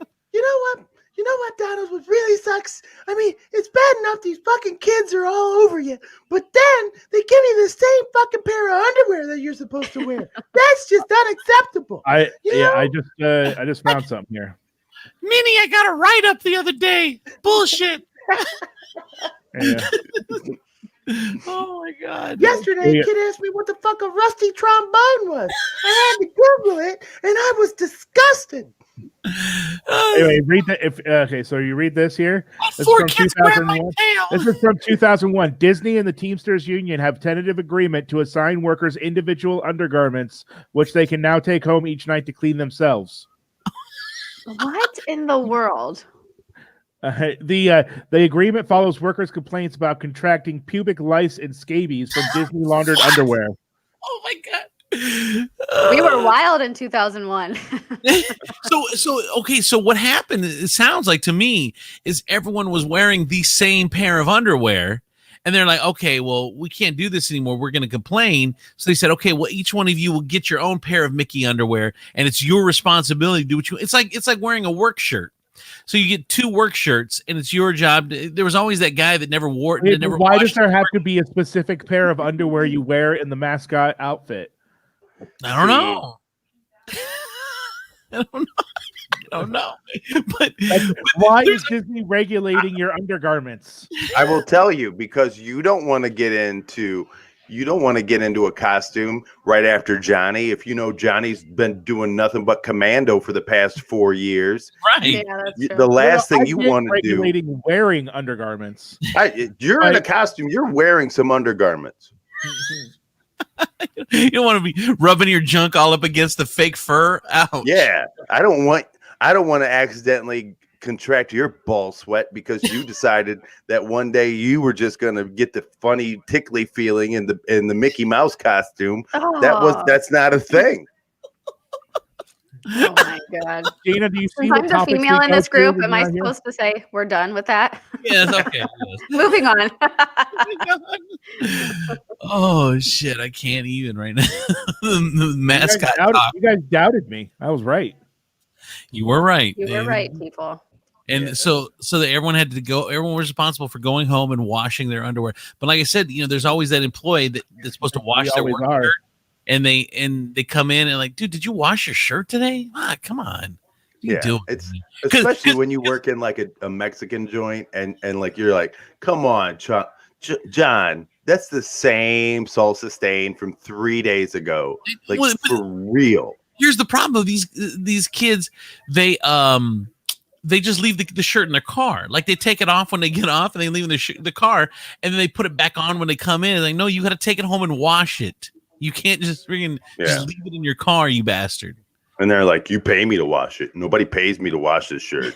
Speaker 3: know what, Donald, what really sucks? I mean, it's bad enough these fucking kids are all over you, but then they give you the same fucking pair of underwear that you're supposed to wear. That's just unacceptable.
Speaker 2: I just found something here.
Speaker 1: Minnie, I got a write-up the other day. Bullshit.
Speaker 2: Yeah.
Speaker 1: Oh my God.
Speaker 3: Yesterday, a kid asked me what the fuck a rusty trombone was. I had to Google it, and I was disgusted.
Speaker 2: Anyway, read that. So you read this here. This is from 2001. This is from 2001. Disney and the Teamsters Union have tentative agreement to assign workers individual undergarments, which they can now take home each night to clean themselves.
Speaker 5: What in the world?
Speaker 2: The agreement follows workers' complaints about contracting pubic lice and scabies from Disney laundered underwear.
Speaker 1: Oh my God.
Speaker 5: We were wild in 2001.
Speaker 1: So what happened, it sounds like to me, is everyone was wearing the same pair of underwear, and they're like, okay, well, we can't do this anymore, we're going to complain. So they said, okay, well, each one of you will get your own pair of Mickey underwear, and it's your responsibility to do what you. It's like wearing a work shirt. So you get 2 work shirts, and it's your job. There was always that guy that never wore it.
Speaker 2: Why does there have to be a specific pair of underwear you wear in the mascot outfit?
Speaker 1: I don't know. I don't know. But
Speaker 2: why is Disney regulating your undergarments?
Speaker 3: I will tell you, because you don't want to get into a costume right after Johnny. If you know Johnny's been doing nothing but commando for the past 4 years,
Speaker 1: right?
Speaker 5: Yeah,
Speaker 3: the last thing you want to do
Speaker 2: regulating wearing undergarments.
Speaker 3: You're in a costume. You're wearing some undergarments.
Speaker 1: You don't want to be rubbing your junk all up against the fake fur. Ouch.
Speaker 3: Yeah, I don't want to accidentally contract your ball sweat because you decided that one day you were just going to get the funny tickly feeling in the Mickey Mouse costume.
Speaker 5: Oh.
Speaker 3: That's not a thing.
Speaker 5: Oh my God.
Speaker 2: Gina, do you see
Speaker 5: I'm the female in this group. Am I supposed to say we're done with that?
Speaker 1: Yes, okay. Yes.
Speaker 5: Moving on.
Speaker 1: Oh shit, I can't even right now. The mascot.
Speaker 2: You guys doubted me. I was right.
Speaker 1: You were right.
Speaker 5: You were right, people.
Speaker 1: And so that everyone had to go. Everyone was responsible for going home and washing their underwear. But like I said, there's always that employee that's supposed to wash their work shirt. And they come in and like, dude, did you wash your shirt today? Come on.
Speaker 3: It's especially when you work in like a Mexican joint and like you're like, come on, John, that's the same salsa stain from 3 days ago. Like for real.
Speaker 1: Here's the problem with these kids. They just leave the shirt in their car. Like they take it off when they get off and they leave the car and then they put it back on when they come in. Like, no, you got to take it home and wash it. You can't just just leave it in your car, you bastard.
Speaker 3: And they're like, "You pay me to wash it. Nobody pays me to wash this shirt.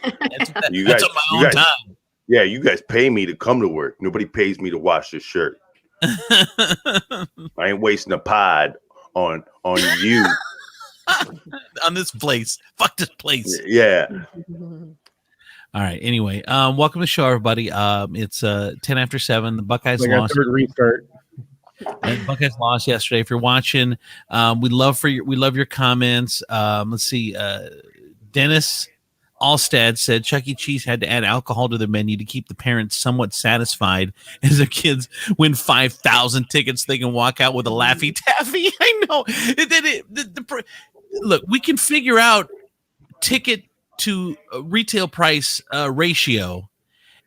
Speaker 3: You
Speaker 1: that's
Speaker 3: guys,
Speaker 1: on my own time.
Speaker 3: Yeah, you guys pay me to come to work. Nobody pays me to wash this shirt. I ain't wasting a pod on you."
Speaker 1: On this place. Fuck this place.
Speaker 3: Yeah.
Speaker 1: All right. Anyway, welcome to the show, everybody. It's 10 after 7. The Buckeyes lost.
Speaker 2: Third restart.
Speaker 1: And Buckeyes lost yesterday. If you're watching, we love your comments. Let's see. Dennis Alstad said Chuck E. Cheese had to add alcohol to their menu to keep the parents somewhat satisfied as their kids win 5,000 tickets. They can walk out with a Laffy Taffy. I know. Look, we can figure out ticket to retail price ratio,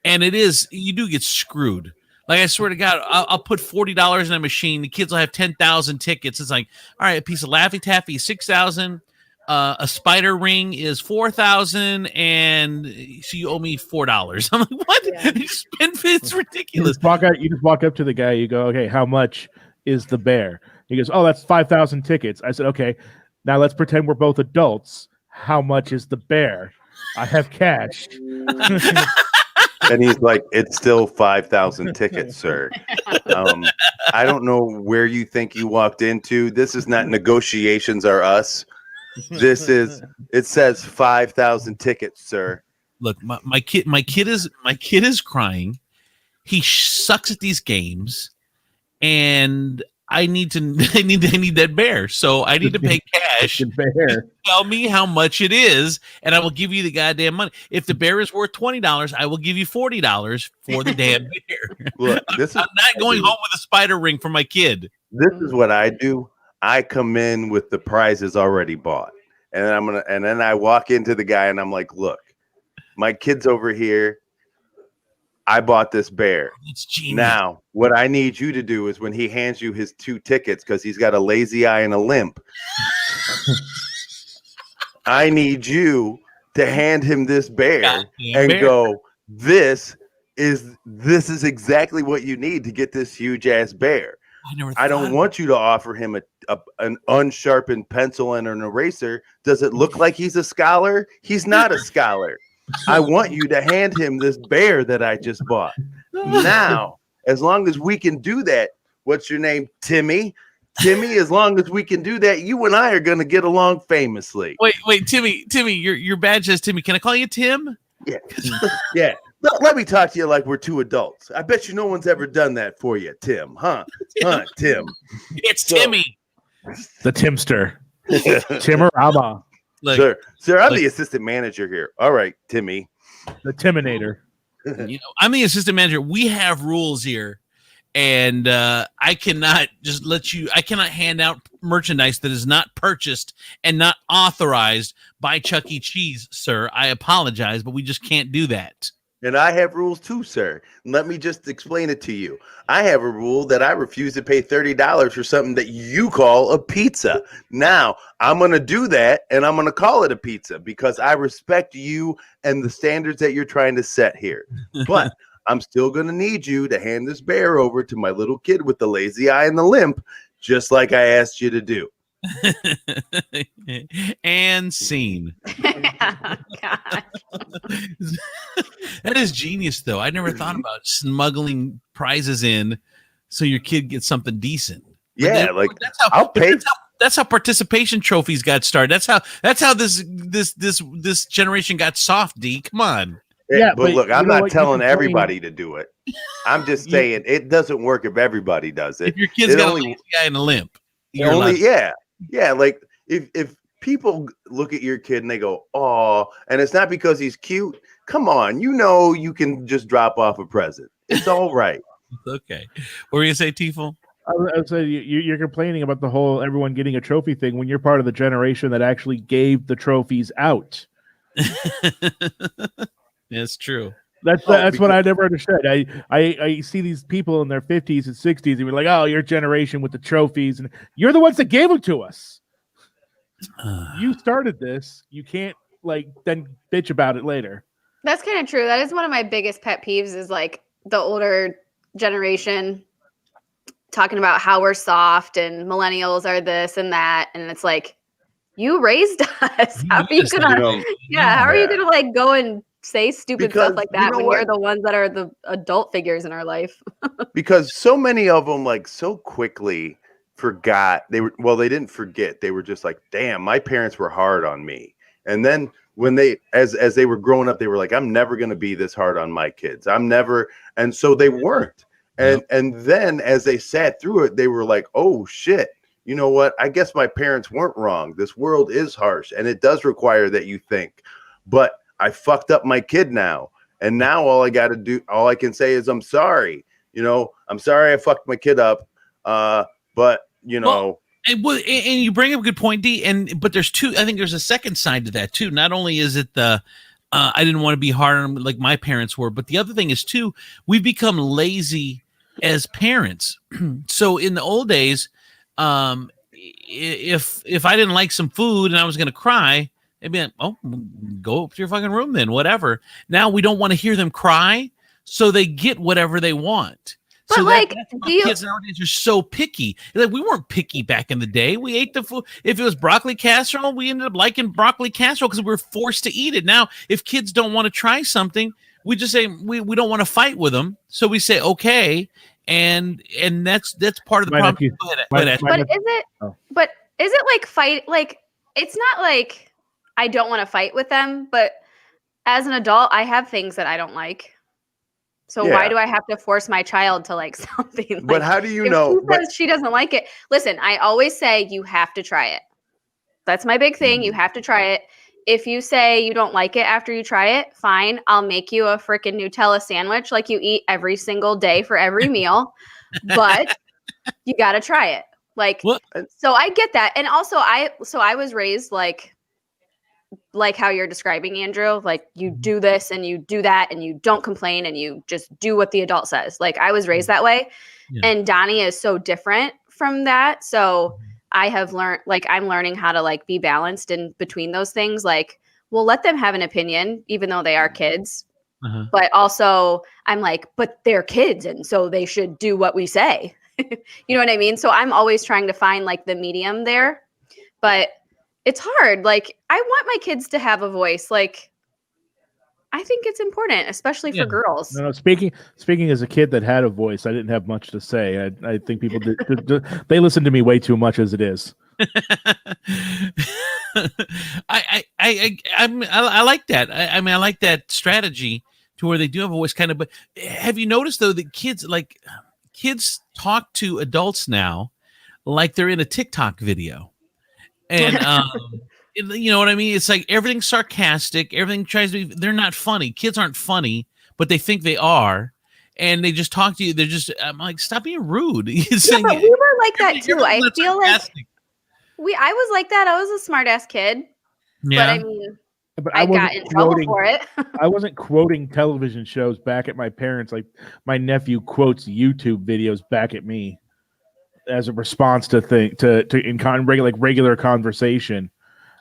Speaker 1: and you do get screwed. Like, I swear to God, I'll put $40 in a machine. The kids will have 10,000 tickets. It's like, all right, a piece of Laffy Taffy is 6,000. A spider ring is 4,000, and so you owe me $4. I'm like, what? Yeah. It's ridiculous.
Speaker 2: You just walk up to the guy. You go, okay, how much is the bear? He goes, oh, that's 5,000 tickets. I said, okay, now let's pretend we're both adults. How much is the bear? I have cash.
Speaker 3: And he's like, it's still 5,000 tickets, sir. I don't know where you think you walked into. This is not Negotiations Are Us. It says 5,000 tickets, sir.
Speaker 1: Look, my kid is crying. He sucks at these games, and I need that bear. So I need to pay cash. Tell me how much it is, and I will give you the goddamn money. If the bear is worth $20, I will give you $40 for the damn bear.
Speaker 3: Look,
Speaker 1: I'm not going home with a spider ring for my kid.
Speaker 3: This is what I do. I come in with the prizes already bought, and then I walk into the guy and I'm like, "Look, my kid's over here. I bought this bear.
Speaker 1: It's genius.
Speaker 3: Now, what I need you to do is when he hands you his 2 tickets, because he's got a lazy eye and a limp, I need you to hand him this bear go, this is exactly what you need to get this huge ass bear. I don't want you to offer him an unsharpened pencil and an eraser. Does it look like he's a scholar? He's not a scholar. I want you to hand him this bear that I just bought. Now, as long as we can do that, what's your name, Timmy? Timmy, as long as we can do that, you and I are going to get along famously."
Speaker 1: Wait, Timmy, your badge says Timmy. Can I call you Tim?
Speaker 3: Yeah. Yeah. Let me talk to you like we're 2 adults. I bet you no one's ever done that for you, Tim, huh? Tim.
Speaker 1: It's Timmy.
Speaker 2: The Timster. Timorama.
Speaker 3: Sir, I'm the assistant manager here. All right, Timmy.
Speaker 2: The Timinator.
Speaker 1: I'm the assistant manager. We have rules here, and I cannot hand out merchandise that is not purchased and not authorized by Chuck E. Cheese, sir. I apologize, but we just can't do that.
Speaker 3: And I have rules too, sir. Let me just explain it to you. I have a rule that I refuse to pay $30 for something that you call a pizza. Now, I'm going to do that, and I'm going to call it a pizza because I respect you and the standards that you're trying to set here. But I'm still going to need you to hand this bear over to my little kid with the lazy eye and the limp, just like I asked you to do.
Speaker 1: And scene.
Speaker 5: God.
Speaker 1: That is genius, though. I never thought about smuggling prizes in so your kid gets something decent.
Speaker 3: Yeah,
Speaker 1: then,
Speaker 3: like
Speaker 1: I'll pay. That's how participation trophies got started. That's how this generation got soft. D, come on.
Speaker 3: Yeah, but look, I'm not telling everybody to do it. I'm just saying it doesn't work if everybody does it.
Speaker 1: If your kid's got a lazy guy in a limp,
Speaker 3: yeah. Like if people look at your kid and they go, "Oh," and it's not because he's cute. Come on, you can just drop off a present. It's all right.
Speaker 1: Okay. What were you gonna say, Tifo?
Speaker 2: I would say you're complaining about the whole everyone getting a trophy thing when you're part of the generation that actually gave the trophies out.
Speaker 1: That's true.
Speaker 2: That's what I never understood. I see these people in their 50s and 60s and we're like, "Oh, your generation with the trophies," and you're the ones that gave them to us. You started this. You can't then bitch about it later.
Speaker 5: That's kind of true. That is one of my biggest pet peeves is like the older generation talking about how we're soft and millennials are this and that. And it's like, You raised us. How are you gonna? How are you gonna like go and say stupid stuff like that when you're the ones that are the adult figures in our life?
Speaker 3: Because so many of them like so quickly forgot they didn't forget. They were just like, damn, my parents were hard on me. And then when they as they were growing up, they were like, I'm never gonna be this hard on my kids. I'm never, and so they weren't. And then as they sat through it, they were like, oh shit. You know what? I guess my parents weren't wrong. This world is harsh and it does require that you think. But I fucked up my kid now. And now all I can say is I'm sorry. I'm sorry I fucked my kid up. But
Speaker 1: and you bring up a good point, D. But there's I think there's a second side to that too. Not only is it I didn't want to be hard on them like my parents were, but the other thing is too, we've become lazy as parents. So in the old days, if I didn't like some food and I was going to cry, they'd be like, oh, go up to your fucking room then, whatever. Now we don't want to hear them cry, so they get whatever they want.
Speaker 5: But
Speaker 1: so
Speaker 5: like,
Speaker 1: kids nowadays are so picky. Like, we weren't picky back in the day. We ate the food. If it was broccoli casserole, we ended up liking broccoli casserole because we were forced to eat it. Now, if kids don't want to try something, we just say we don't want to fight with them. So we say, okay. And that's part of the problem.
Speaker 5: But is it like fight? Like, it's not like I don't want to fight with them, but as an adult, I have things that I don't like. So why do I have to force my child to like something? Like,
Speaker 3: but how do you know?
Speaker 5: She doesn't like it. Listen, I always say you have to try it. That's my big thing. You have to try it. If you say you don't like it after you try it, fine. I'll make you a freaking Nutella sandwich like you eat every single day for every meal. But you got to try it. Like, so I get that. And also I was raised like how you're describing, Andrew. Like, you do this and you do that and you don't complain and you just do what the adult says. Like, I was raised that way. Yeah. And Donnie is so different from that. So I have learned, like, I'm learning how to like be balanced in between those things. Like, we'll let them have an opinion, even though they are kids. But also I'm like, but they're kids. And so they should do what we say. You know what I mean? So I'm always trying to find like the medium there, but it's hard. Like, I want my kids to have a voice. Like, I think it's important, especially for girls.
Speaker 2: No, speaking as a kid that had a voice, I didn't have much to say. I think people they listen to me way too much as it is.
Speaker 1: I like that. I mean, I like that strategy to where they do have a voice, kind of. But have you noticed though that kids talk to adults now like they're in a TikTok video, and you know what I mean? It's like everything's sarcastic. Everything tries to be. They're not funny. Kids aren't funny, but they think they are, and they just talk to you. They're just. I'm like, stop being rude.
Speaker 5: But we were like that too. I feel sarcastic. Like I was like that. I was a smart ass kid. Yeah. But I mean, I got in trouble for it.
Speaker 2: I wasn't quoting television shows back at my parents. Like, my nephew quotes YouTube videos back at me as a response to regular conversation,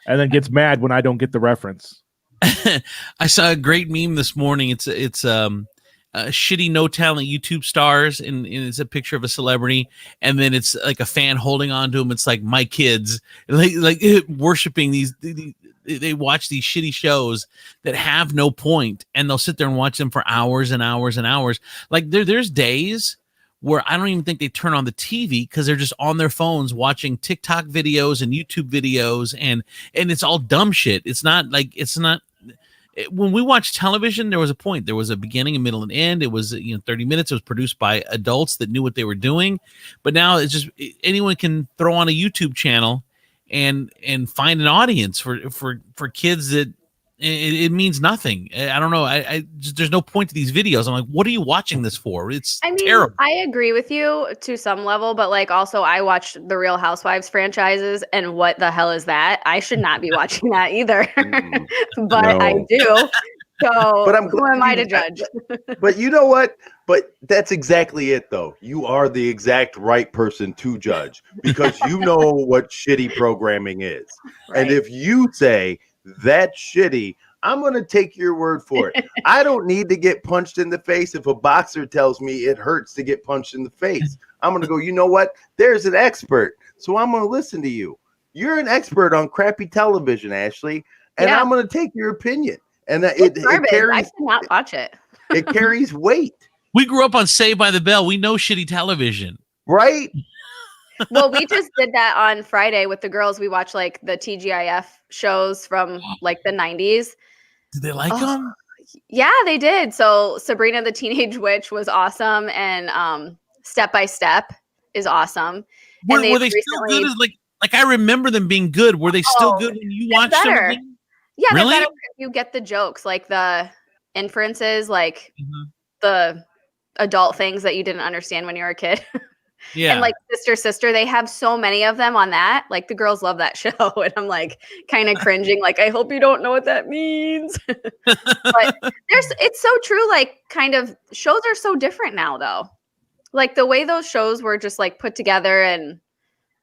Speaker 2: and then gets mad when I don't get the reference.
Speaker 1: I saw a great meme this morning. It's shitty no talent YouTube stars, and it's a picture of a celebrity, and then it's like a fan holding on to him. It's like, my kids, like worshiping these. They watch these shitty shows that have no point, and they'll sit there and watch them for hours and hours and hours. Like, there's days where I don't even think they turn on the TV because they're just on their phones watching TikTok videos and YouTube videos, and it's all dumb shit. It's not. When we watch television, there was a point. There was a beginning, a middle, and end. It was 30 minutes. It was produced by adults that knew what they were doing. But now it's just anyone can throw on a YouTube channel and find an audience for kids that it means nothing. I don't know. There's no point to these videos. I'm like, what are you watching this for? It's terrible.
Speaker 5: I agree with you to some level, but like, also I watched the Real Housewives franchises, and what the hell is that? I should not be watching that either, but no. I do. So but who am I to judge?
Speaker 3: But you know what? But that's exactly it, though. You are the exact right person to judge, because you know what shitty programming is. Right. And if you say that's shitty, I'm going to take your word for it. I don't need to get punched in the face if a boxer tells me it hurts to get punched in the face. I'm going to go, you know what? There's an expert, so I'm going to listen to you. You're an expert on crappy television, Ashley, and I'm going to take your opinion. And it carries.
Speaker 5: I cannot watch it.
Speaker 3: It carries weight.
Speaker 1: We grew up on Saved by the Bell. We know shitty television,
Speaker 3: right?
Speaker 5: Well, we just did that on Friday with the girls. We watched like the TGIF shows from like the 90s.
Speaker 1: Did they like them?
Speaker 5: Yeah, they did. So Sabrina the Teenage Witch was awesome, and Step by Step is awesome.
Speaker 1: Were they still good? Like I remember them being good. Were they still good when you watched them again?
Speaker 5: Yeah,
Speaker 1: really?
Speaker 5: They're better if you get the jokes, like the inferences, like the adult things that you didn't understand when you were a kid.
Speaker 1: Yeah.
Speaker 5: And like Sister, they have so many of them on that. Like the girls love that show. And I'm like kind of cringing. Like, I hope you don't know what that means. But it's so true. Like kind of shows are so different now though. Like the way those shows were just like put together and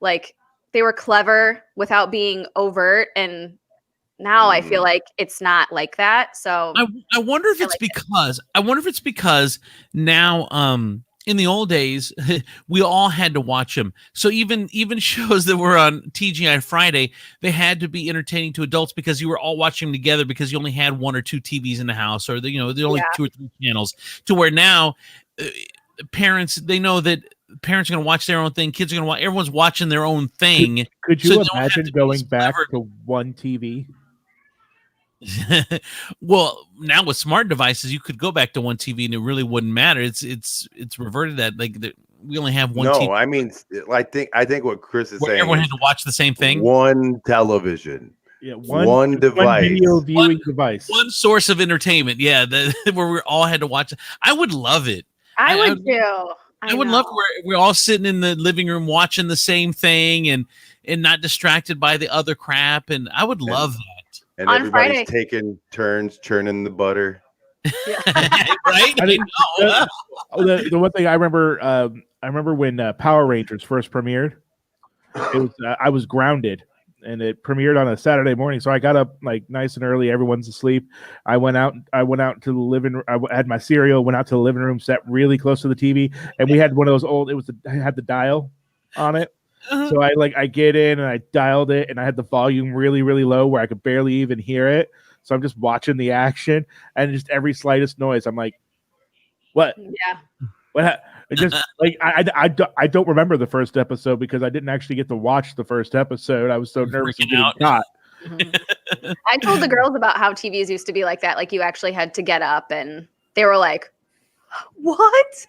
Speaker 5: like they were clever without being overt. And now I feel like it's not like that. So
Speaker 1: I wonder if it's because now, in the old days, we all had to watch them. So even shows that were on TGI Friday, they had to be entertaining to adults because you were all watching them together because you only had one or two TVs in the house, or there only 2 or 3 channels. To where now, parents, they know that parents are going to watch their own thing, kids are going to watch. Everyone's watching their own thing.
Speaker 2: Could you imagine going back to one TV?
Speaker 1: Well, now with smart devices, you could go back to one TV and it really wouldn't matter. It's reverted that we only have one.
Speaker 3: No,
Speaker 1: TV.
Speaker 3: I mean, I think what Chris is saying.
Speaker 1: Everyone had to watch the same thing.
Speaker 3: One television.
Speaker 2: Yeah,
Speaker 3: one device.
Speaker 2: One video viewing device.
Speaker 1: One source of entertainment. Yeah, where we all had to watch it. I would love it.
Speaker 5: I would too.
Speaker 1: I would love where we're all sitting in the living room watching the same thing and not distracted by the other crap. And I would love that.
Speaker 3: And
Speaker 5: on
Speaker 3: everybody's
Speaker 5: Friday,
Speaker 3: taking turns churning the butter.
Speaker 1: Yeah. Right?
Speaker 2: The one thing I remember when Power Rangers first premiered, it was I was grounded, and it premiered on a Saturday morning. So I got up like nice and early. Everyone's asleep. I went out to the living room. I had my cereal. Went out to the living room, sat really close to the TV, and we had one of those old. I had the dial on it. So I get in and I dialed it and I had the volume really, really low where I could barely even hear it. So I'm just watching the action and just every slightest noise. I'm like, what?
Speaker 5: Yeah.
Speaker 2: What? Just like I don't remember the first episode because I didn't actually get to watch the first episode. I was so nervous of getting caught.
Speaker 5: I told the girls about how TVs used to be like that. Like you actually had to get up and they were like, what?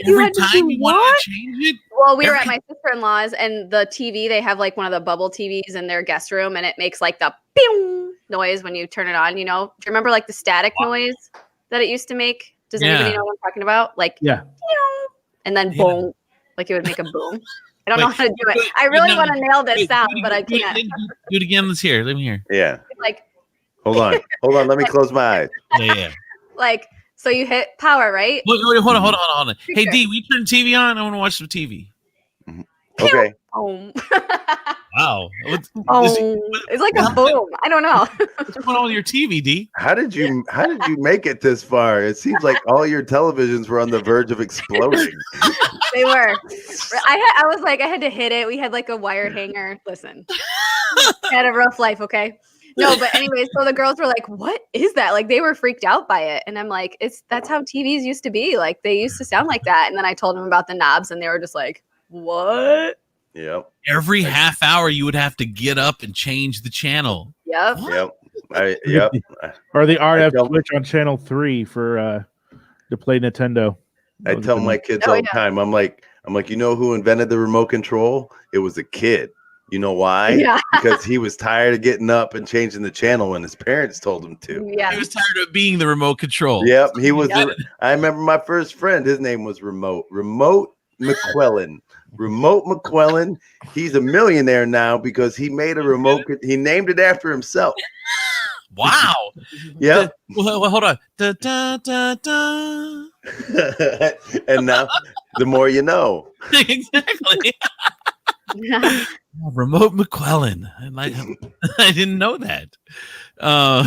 Speaker 1: You had to do what? Change it?
Speaker 5: Well, we were at my sister-in-law's and the TV, they have like one of the bubble TVs in their guest room and it makes like the pew noise when you turn it on, Do you remember like the static noise that it used to make? Does anybody know what I'm talking about? Like, and then boom, like it would make a boom. I don't know how to do it. I really want to nail this sound, but I can't.
Speaker 1: Do it again. Let me hear.
Speaker 3: Yeah.
Speaker 5: Like,
Speaker 3: hold on. Let me close my eyes.
Speaker 1: Yeah.
Speaker 5: Like, so you hit power, right?
Speaker 1: Wait, hold on. Hey, D, we turn TV on. I want to watch some TV.
Speaker 3: Okay.
Speaker 5: Boom.
Speaker 1: Wow.
Speaker 5: It's like a boom. I don't know.
Speaker 1: What's going on with your TV, D?
Speaker 3: How did you make it this far? It seems like all your televisions were on the verge of exploding.
Speaker 5: They were. I was like, I had to hit it. We had like a wire hanger. Listen, I had a rough life. Okay. No, but anyways, so the girls were like, what is that? Like they were freaked out by it. And I'm like, that's how TVs used to be. Like they used to sound like that. And then I told them about the knobs and they were just like, what?
Speaker 3: Yep.
Speaker 1: Every half hour you would have to get up and change the channel.
Speaker 5: Yep.
Speaker 3: Yep. Yep.
Speaker 2: Or the RF switch on channel 3 for to play Nintendo.
Speaker 3: I tell my kids all the time, I'm like, you know who invented the remote control? It was a kid. You know why?
Speaker 5: Yeah.
Speaker 3: Because he was tired of getting up and changing the channel when his parents told him to.
Speaker 5: Yeah.
Speaker 1: He was tired of being the remote control.
Speaker 3: Yep. He was. I remember my first friend. His name was Remote McQuillan. Remote McQuillan. He's a millionaire now because he made a remote. He named it after himself.
Speaker 1: Wow.
Speaker 3: Yep.
Speaker 1: Well, hold on. Da, da, da, da.
Speaker 3: And now, the more you know.
Speaker 1: Exactly. Remote McQuillan. I didn't know that. All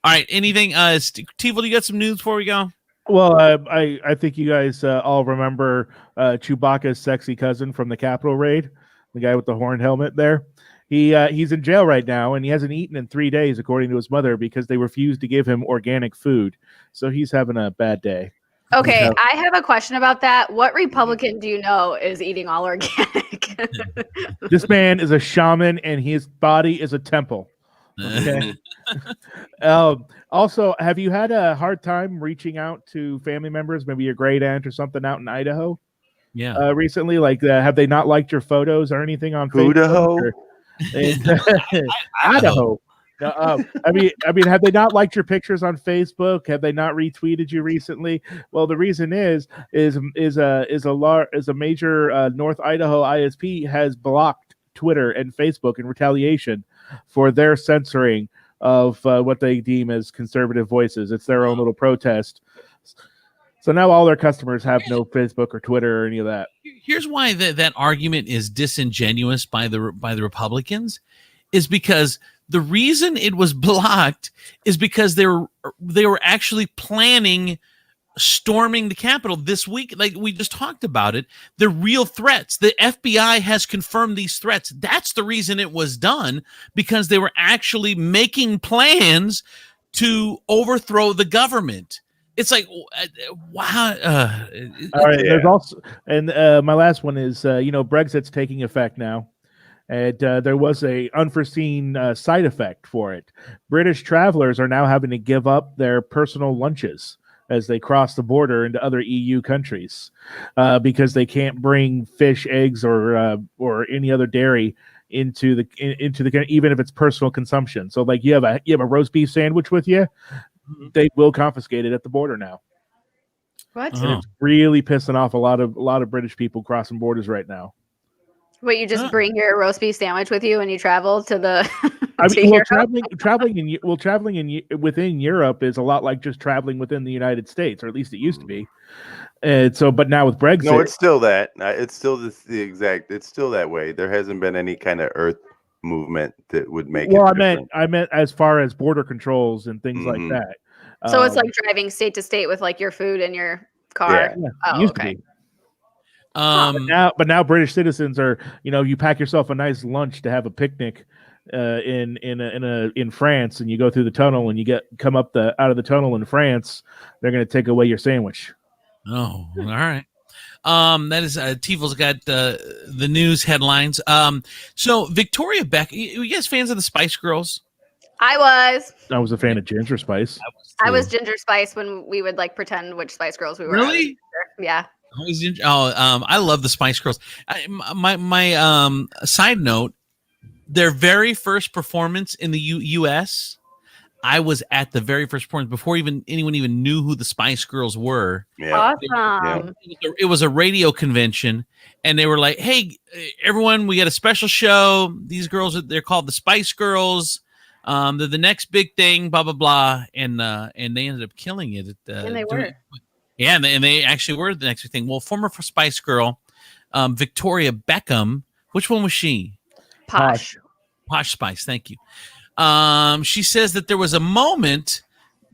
Speaker 1: right. Anything? Tival, you got some news before we go?
Speaker 2: Well, I think you guys all remember Chewbacca's sexy cousin from the Capitol raid, the guy with the horned helmet there. He's in jail right now, and he hasn't eaten in 3 days, according to his mother, because they refused to give him organic food. So he's having a bad day.
Speaker 5: Okay, I have a question about that. What Republican do you know is eating all organic?
Speaker 2: This man is a shaman, and his body is a temple. Okay. Also, have you had a hard time reaching out to family members, maybe your great aunt or something out in Idaho?
Speaker 1: Yeah.
Speaker 2: Recently, like, have they not liked your photos or anything on Facebook? Idaho. I mean, have they not liked your pictures on Facebook? Have they not retweeted you recently? Well, the reason is a major North Idaho ISP has blocked Twitter and Facebook in retaliation for their censoring of what they deem as conservative voices. It's their own little protest. So now all their customers have no Facebook or Twitter or any of that.
Speaker 1: Here's why that argument is disingenuous by the Republicans, is because the reason it was blocked is because they were actually planning storming the Capitol this week. Like we just talked about it, the real threats. The FBI has confirmed these threats. That's the reason it was done, because they were actually making plans to overthrow the government. It's like, wow.
Speaker 2: All right. There's also, and my last one is, Brexit's taking effect now. And there was a unforeseen side effect for it. British travelers are now having to give up their personal lunches as they cross the border into other EU countries because they can't bring fish, eggs, or any other dairy into the even if it's personal consumption. So, like, you have a roast beef sandwich with you, they will confiscate it at the border now.
Speaker 5: What?
Speaker 2: And it's really pissing off a lot of British people crossing borders right now.
Speaker 5: Wait, you just bring your roast beef sandwich with you when you travel to the?
Speaker 2: Traveling within Europe is a lot like just traveling within the United States, or at least it used to be. And so, but now with Brexit,
Speaker 3: no, it's still that. It's still It's still that way. There hasn't been any kind of earth movement that would make it. Well,
Speaker 2: I meant as far as border controls and things like that.
Speaker 5: So it's like driving state to state with like your food in your car.
Speaker 2: Yeah. Oh, used to be. But now British citizens are, you pack yourself a nice lunch to have a picnic in France, and you go through the tunnel and you come up out of the tunnel in France, they're going to take away your sandwich.
Speaker 1: Oh, all right. That is Tivo's got the news headlines. So Victoria Beckham, you guys fans of the Spice Girls?
Speaker 5: I was
Speaker 2: a fan of Ginger Spice.
Speaker 5: I was Ginger Spice when we would like pretend which Spice Girls we were.
Speaker 1: Really?
Speaker 5: Yeah.
Speaker 1: I love the Spice Girls. My side note, their very first performance in the U.S., I was at the very first performance before anyone even knew who the Spice Girls were.
Speaker 3: Yeah.
Speaker 5: Awesome.
Speaker 1: It was a radio convention, and they were like, "Hey, everyone, we got a special show. These girls, they're called the Spice Girls. They're the next big thing, blah blah blah." And they ended up killing it.
Speaker 5: And they were.
Speaker 1: Yeah, and they actually were the next big thing. Well, former Spice Girl, Victoria Beckham. Which one was she?
Speaker 5: Posh
Speaker 1: Spice. Thank you. She says that there was a moment,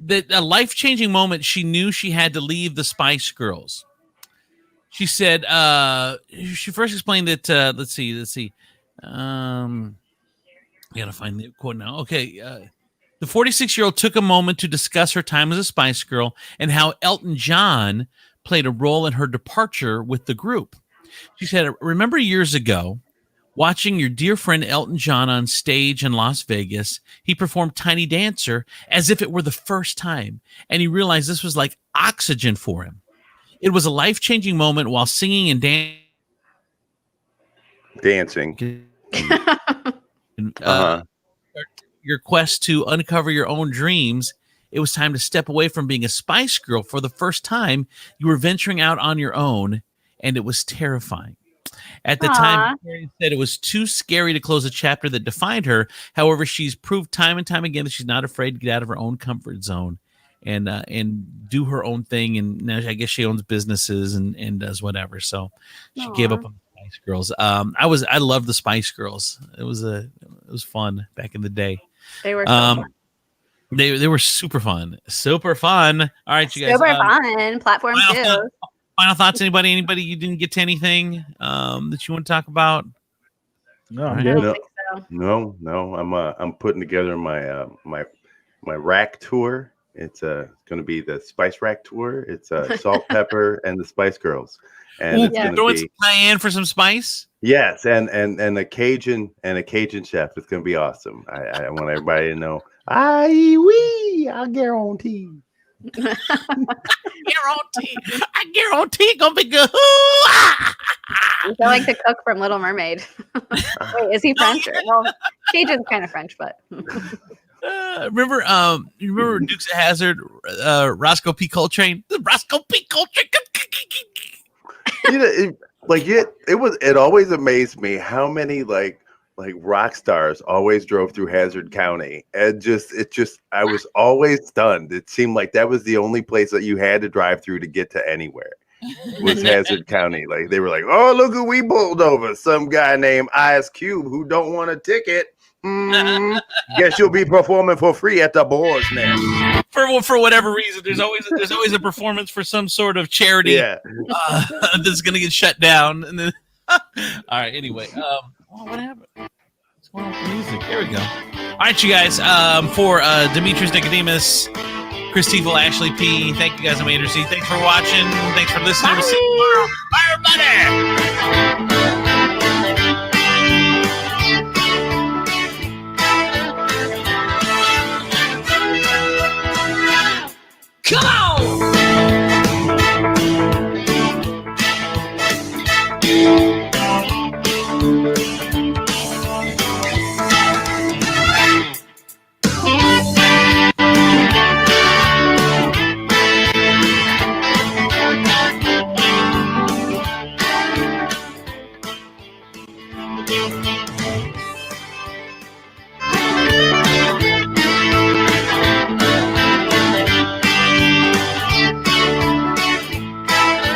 Speaker 1: a life-changing moment. She knew she had to leave the Spice Girls. She said, she first explained that, let's see. I gotta find the quote now. Okay. The 46-year-old took a moment to discuss her time as a Spice Girl and how Elton John played a role in her departure with the group. She said, "Remember years ago, watching your dear friend Elton John on stage in Las Vegas, he performed Tiny Dancer as if it were the first time, and he realized this was like oxygen for him. It was a life-changing moment while singing and
Speaker 3: dancing.
Speaker 1: Your quest to uncover your own dreams, it was time to step away from being a Spice Girl for the first time. You were venturing out on your own, and it was terrifying. At the time, she said it was too scary to close a chapter that defined her. However, she's proved time and time again that she's not afraid to get out of her own comfort zone and do her own thing. And now I guess she owns businesses and does whatever. So she gave up on the Spice Girls. I loved the Spice Girls. It was fun back in the day.
Speaker 5: They were so fun.
Speaker 1: They were super fun. Super fun. All right, you guys.
Speaker 5: Super fun. Platform too.
Speaker 1: Final thoughts? Anybody you didn't get to anything that you want to talk about?
Speaker 2: No,
Speaker 5: I don't think so.
Speaker 3: No. I'm putting together my my rack tour. It's going to be the Spice Rack tour. It's Salt, Pepper, and the Spice Girls, and it's going to be
Speaker 1: Cayenne for some spice.
Speaker 3: Yes, and a Cajun chef. It's going to be awesome. I want everybody to know. I guarantee.
Speaker 1: I guarantee gonna be good.
Speaker 5: You sound like the cook from Little Mermaid. Wait, is he French? Well, Cajun's kind of French, but.
Speaker 3: Mm-hmm.
Speaker 1: You remember Dukes of Hazzard, Roscoe P. Coltrane? The Roscoe P. Coltrane.
Speaker 3: It always amazed me how many like rock stars always drove through Hazard County, and I was always stunned. It seemed like that was the only place that you had to drive through to get to anywhere was Hazard County. Like they were like, oh, look who we pulled over, some guy named Ice Cube who don't want a ticket. Guess you'll be performing for free at the Boar's Nest.
Speaker 1: For whatever reason, there's always a performance for some sort of charity that's gonna get shut down, and then all right. Anyway, what happened? What's going on with the music? There we go. All right, you guys. For Demetrius Nicodemus, Chris Teefel, Ashley P. Thank you guys, I'm Andrew C. Thanks for watching. Thanks for listening. We'll see you tomorrow. Bye, everybody.
Speaker 4: Come on!